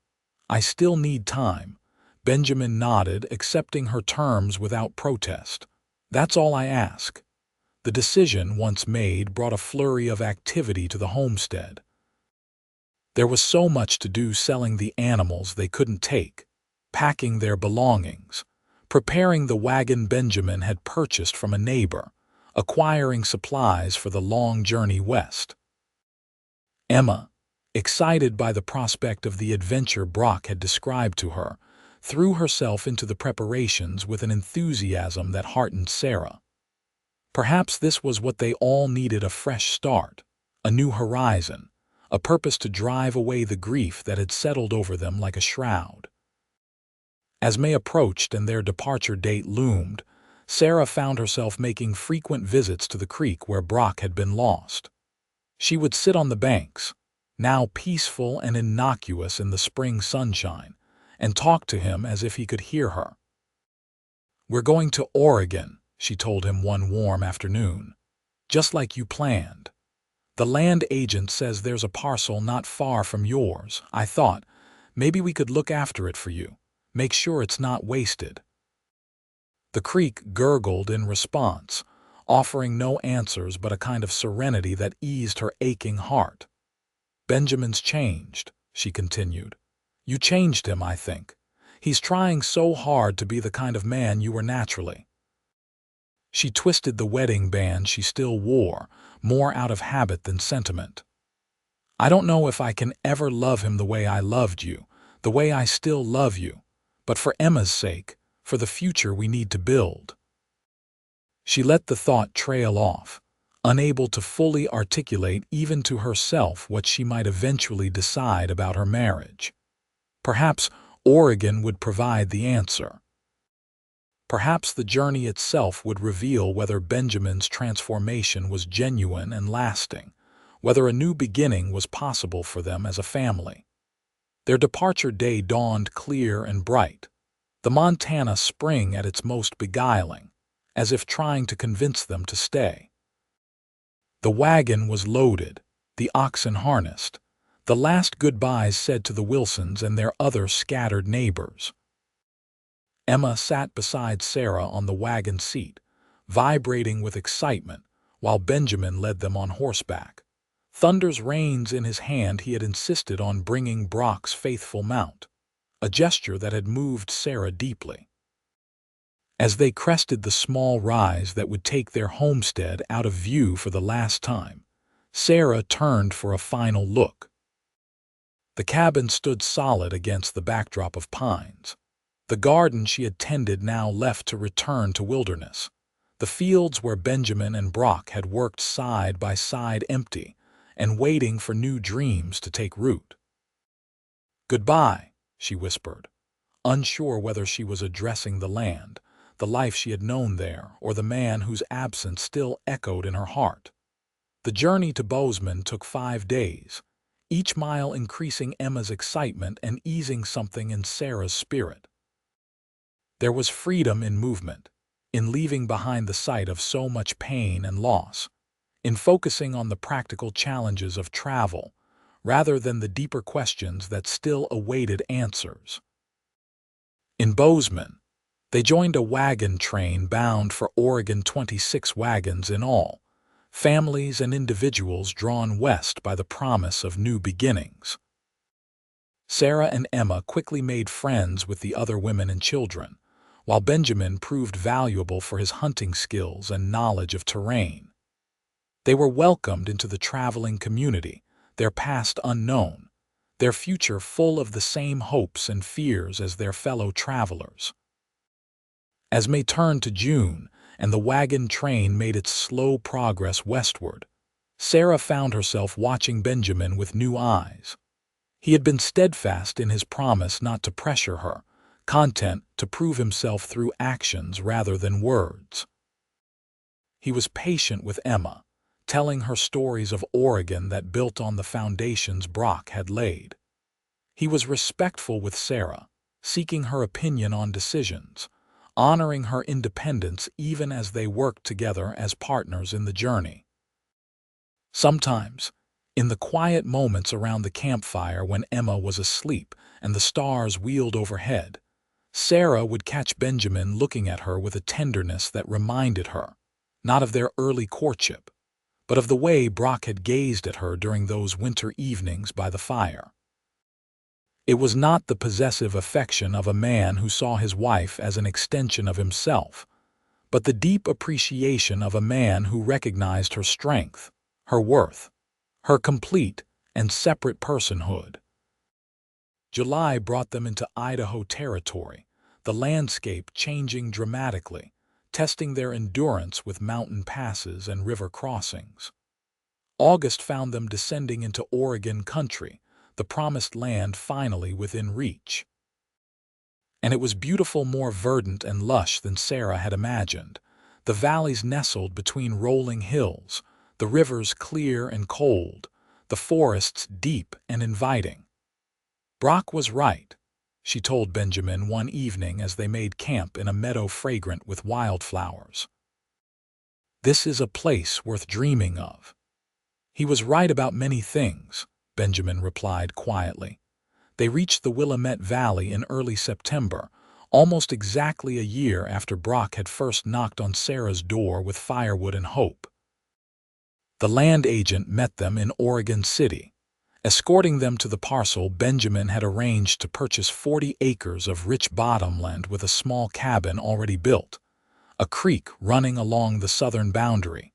I still need time." Benjamin nodded, accepting her terms without protest. "That's all I ask." The decision, once made, brought a flurry of activity to the homestead. There was so much to do: selling the animals they couldn't take, packing their belongings, preparing the wagon Benjamin had purchased from a neighbor, acquiring supplies for the long journey west. Emma, excited by the prospect of the adventure Brock had described to her, threw herself into the preparations with an enthusiasm that heartened Sarah. Perhaps this was what they all needed: a fresh start, a new horizon, a purpose to drive away the grief that had settled over them like a shroud. As May approached and their departure date loomed, Sarah found herself making frequent visits to the creek where Brock had been lost. She would sit on the banks, now peaceful and innocuous in the spring sunshine, and talk to him as if he could hear her. "We're going to Oregon," she told him one warm afternoon. "Just like you planned. The land agent says there's a parcel not far from yours. I thought, maybe we could look after it for you, make sure it's not wasted." The creek gurgled in response, offering no answers but a kind of serenity that eased her aching heart. "Benjamin's changed," she continued. "You changed him, I think. He's trying so hard to be the kind of man you were naturally." She twisted the wedding band she still wore, more out of habit than sentiment. "I don't know if I can ever love him the way I loved you, the way I still love you, but for Emma's sake, for the future we need to build." She let the thought trail off, unable to fully articulate even to herself what she might eventually decide about her marriage. Perhaps Oregon would provide the answer. Perhaps the journey itself would reveal whether Benjamin's transformation was genuine and lasting, whether a new beginning was possible for them as a family. Their departure day dawned clear and bright, the Montana spring at its most beguiling, as if trying to convince them to stay. The wagon was loaded, the oxen harnessed, the last goodbyes said to the Wilsons and their other scattered neighbors. Emma sat beside Sarah on the wagon seat, vibrating with excitement, while Benjamin led them on horseback. Thunder's reins in his hand, he had insisted on bringing Brock's faithful mount, a gesture that had moved Sarah deeply. As they crested the small rise that would take their homestead out of view for the last time, Sarah turned for a final look. The cabin stood solid against the backdrop of pines. The garden she had tended now left to return to wilderness. The fields where Benjamin and Brock had worked side by side empty and waiting for new dreams to take root. "Goodbye," she whispered, unsure whether she was addressing the land, the life she had known there, or the man whose absence still echoed in her heart. The journey to Bozeman took 5 days, each mile increasing Emma's excitement and easing something in Sarah's spirit. There was freedom in movement, in leaving behind the sight of so much pain and loss, in focusing on the practical challenges of travel, rather than the deeper questions that still awaited answers. In Bozeman, they joined a wagon train bound for Oregon, 26 wagons in all, families and individuals drawn west by the promise of new beginnings. Sarah and Emma quickly made friends with the other women and children, while Benjamin proved valuable for his hunting skills and knowledge of terrain. They were welcomed into the traveling community, their past unknown, their future full of the same hopes and fears as their fellow travelers. As May turned to June and the wagon train made its slow progress westward, Sarah found herself watching Benjamin with new eyes. He had been steadfast in his promise not to pressure her, content to prove himself through actions rather than words. He was patient with Emma, telling her stories of Oregon that built on the foundations Brock had laid. He was respectful with Sarah, seeking her opinion on decisions, honoring her independence even as they worked together as partners in the journey. Sometimes, in the quiet moments around the campfire when Emma was asleep and the stars wheeled overhead, Sarah would catch Benjamin looking at her with a tenderness that reminded her, not of their early courtship, but of the way Brock had gazed at her during those winter evenings by the fire. It was not the possessive affection of a man who saw his wife as an extension of himself, but the deep appreciation of a man who recognized her strength, her worth, her complete and separate personhood. July brought them into Idaho territory, the landscape changing dramatically, testing their endurance with mountain passes and river crossings. August found them descending into Oregon country, the promised land finally within reach. And it was beautiful, more verdant and lush than Sarah had imagined. The valleys nestled between rolling hills, the rivers clear and cold, the forests deep and inviting. Brock was right, she told Benjamin one evening as they made camp in a meadow fragrant with wildflowers. This is a place worth dreaming of. He was right about many things, Benjamin replied quietly. They reached the Willamette Valley in early September, almost exactly a year after Brock had first knocked on Sarah's door with firewood and hope. The land agent met them in Oregon City. Escorting them to the parcel Benjamin had arranged to purchase 40 acres of rich bottomland with a small cabin already built, a creek running along the southern boundary,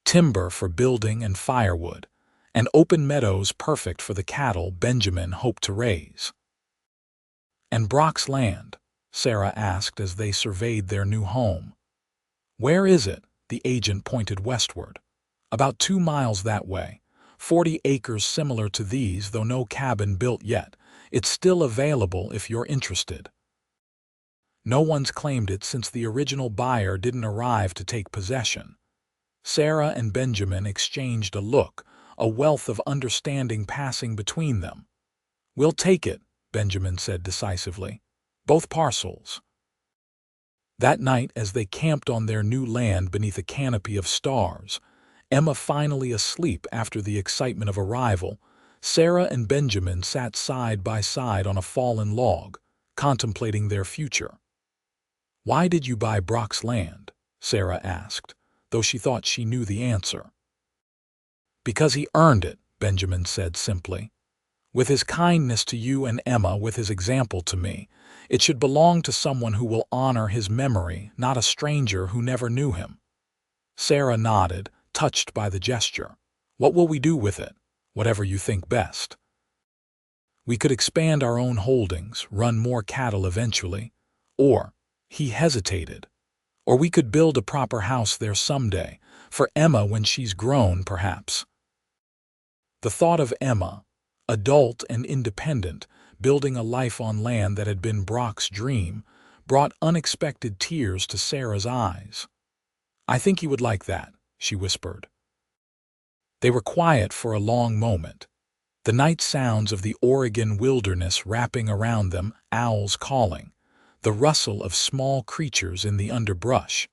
timber for building and firewood, and open meadows perfect for the cattle Benjamin hoped to raise. "And Brock's land?" Sarah asked as they surveyed their new home. "Where is it?" The agent pointed westward. "About 2 miles that way. 40 acres similar to these, though no cabin built yet. It's still available if you're interested. No one's claimed it since the original buyer didn't arrive to take possession." Sarah and Benjamin exchanged a look, a wealth of understanding passing between them. "We'll take it," Benjamin said decisively. "Both parcels." That night, as they camped on their new land beneath a canopy of stars, Emma finally asleep after the excitement of arrival, Sarah and Benjamin sat side by side on a fallen log, contemplating their future. "Why did you buy Brock's land?" Sarah asked, though she thought she knew the answer. "Because he earned it," Benjamin said simply. "With his kindness to you and Emma, with his example to me, it should belong to someone who will honor his memory, not a stranger who never knew him." Sarah nodded, touched by the gesture. "What will we do with it? Whatever you think best. We could expand our own holdings, run more cattle eventually, or," he hesitated, "or we could build a proper house there someday, for Emma when she's grown, perhaps." The thought of Emma, adult and independent, building a life on land that had been Brock's dream, brought unexpected tears to Sarah's eyes. "I think he would like that," she whispered. They were quiet for a long moment, the night sounds of the Oregon wilderness wrapping around them, owls calling, the rustle of small creatures in the underbrush,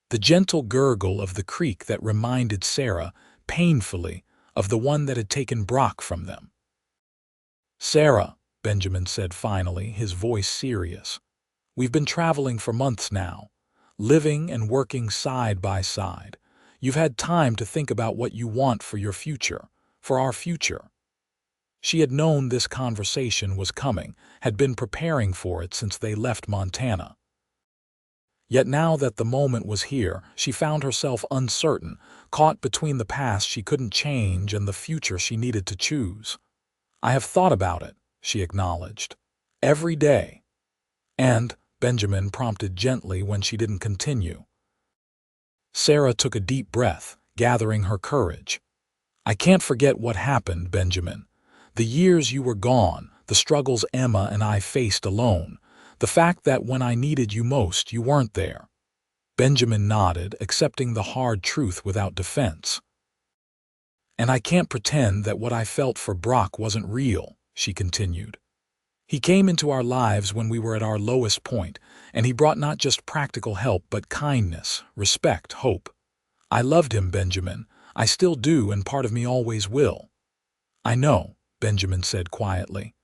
the gentle gurgle of the creek that reminded Sarah, painfully, of the one that had taken Brock from them. "Sarah," Benjamin said finally, his voice serious, "we've been traveling for months now, living and working side by side. You've had time to think about what you want for your future, for our future." She had known this conversation was coming, had been preparing for it since they left Montana. Yet now that the moment was here, she found herself uncertain, caught between the past she couldn't change and the future she needed to choose. "I have thought about it," she acknowledged. "Every day." "And," Benjamin prompted gently when she didn't continue. Sarah took a deep breath, gathering her courage. "I can't forget what happened, Benjamin. The years you were gone, the struggles Emma and I faced alone, the fact that when I needed you most, you weren't there." Benjamin nodded, accepting the hard truth without defense. "And I can't pretend that what I felt for Brock wasn't real," she continued. "He came into our lives when we were at our lowest point, and he brought not just practical help but kindness, respect, hope. I loved him, Benjamin. I still do, and part of me always will." "I know," Benjamin said quietly.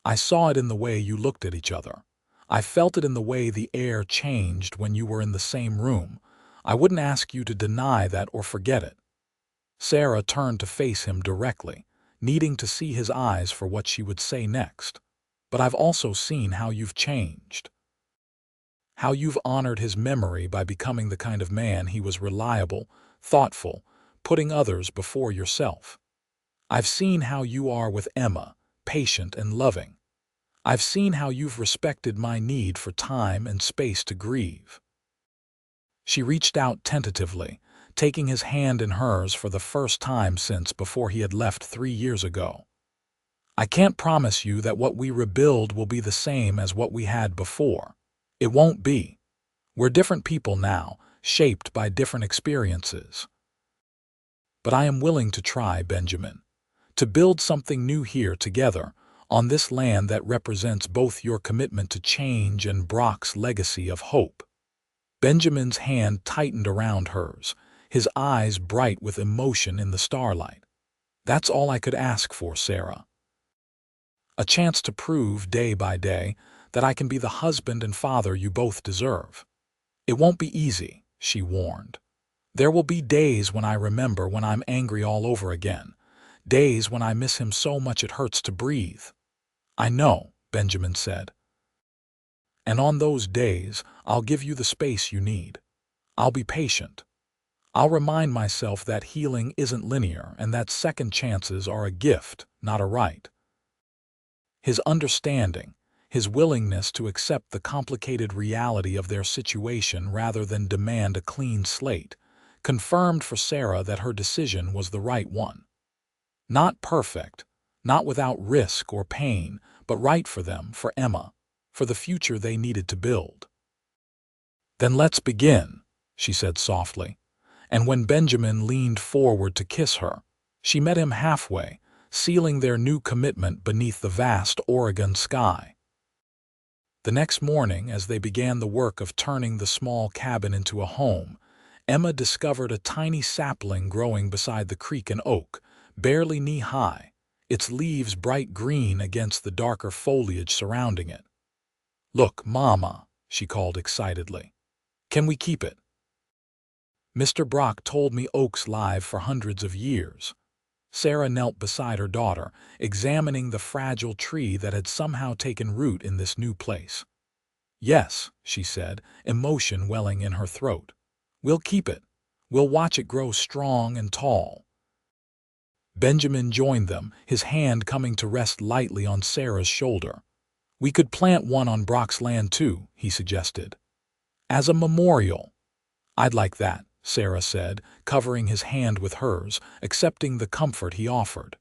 "I saw it in the way you looked at each other. I felt it in the way the air changed when you were in the same room. I wouldn't ask you to deny that or forget it." Sarah turned to face him directly, needing to see his eyes for what she would say next. "But I've also seen how you've changed. How you've honored his memory by becoming the kind of man he was, reliable, thoughtful, putting others before yourself. I've seen how you are with Emma, patient and loving. I've seen how you've respected my need for time and space to grieve." She reached out tentatively, taking his hand in hers for the first time since before he had left 3 years ago. "I can't promise you that what we rebuild will be the same as what we had before. It won't be. We're different people now, shaped by different experiences. But I am willing to try, Benjamin, to build something new here together, on this land that represents both your commitment to change and Brock's legacy of hope." Benjamin's hand tightened around hers, his eyes bright with emotion in the starlight. "That's all I could ask for, Sarah. A chance to prove day by day that I can be the husband and father you both deserve. It won't be easy," she warned. "There will be days when I remember when I'm angry all over again, days when I miss him so much it hurts to breathe." "I know," Benjamin said. "And on those days, I'll give you the space you need. I'll be patient. I'll remind myself that healing isn't linear and that second chances are a gift, not a right." His understanding, his willingness to accept the complicated reality of their situation rather than demand a clean slate, confirmed for Sarah that her decision was the right one. Not perfect, not without risk or pain, but right for them, for Emma, for the future they needed to build. "Then let's begin," she said softly, and when Benjamin leaned forward to kiss her, She met him halfway, sealing their new commitment beneath the vast Oregon sky. The next morning, as they began the work of turning the small cabin into a home, Emma discovered a tiny sapling growing beside the creek and oak, barely knee-high, its leaves bright green against the darker foliage surrounding it. "Look, Mama," she called excitedly. "Can we keep it?" "Mr. Brock told me oaks live for hundreds of years." Sarah knelt beside her daughter, examining the fragile tree that had somehow taken root in this new place. "Yes," she said, emotion welling in her throat. "We'll keep it. We'll watch it grow strong and tall." Benjamin joined them, his hand coming to rest lightly on Sarah's shoulder. "We could plant one on Brock's land too," he suggested. "As a memorial." "I'd like that," Sarah said, covering his hand with hers, accepting the comfort he offered.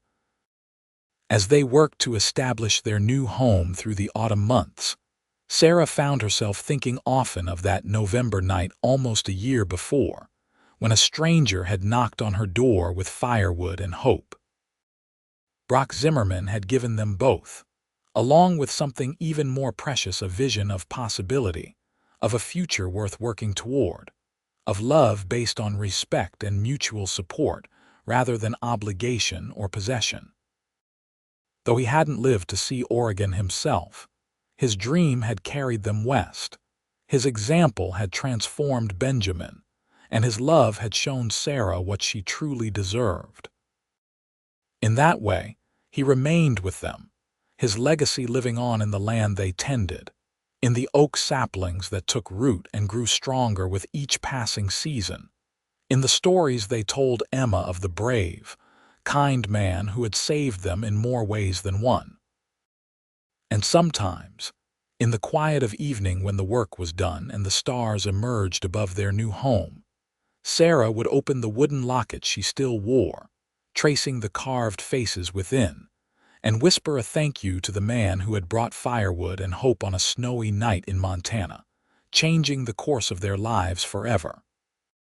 As they worked to establish their new home through the autumn months, Sarah found herself thinking often of that November night almost a year before, when a stranger had knocked on her door with firewood and hope. Brock Zimmerman had given them both, along with something even more precious, a vision of possibility, of a future worth working toward, of love based on respect and mutual support rather than obligation or possession. Though he hadn't lived to see Oregon himself, his dream had carried them west. His example had transformed Benjamin, and his love had shown Sarah what she truly deserved. In that way, he remained with them, his legacy living on in the land they tended, in the oak saplings that took root and grew stronger with each passing season, in the stories they told Emma of the brave, kind man who had saved them in more ways than one. And sometimes, in the quiet of evening when the work was done and the stars emerged above their new home, Sarah would open the wooden locket she still wore, tracing the carved faces within, and whisper a thank you to the man who had brought firewood and hope on a snowy night in Montana, changing the course of their lives forever.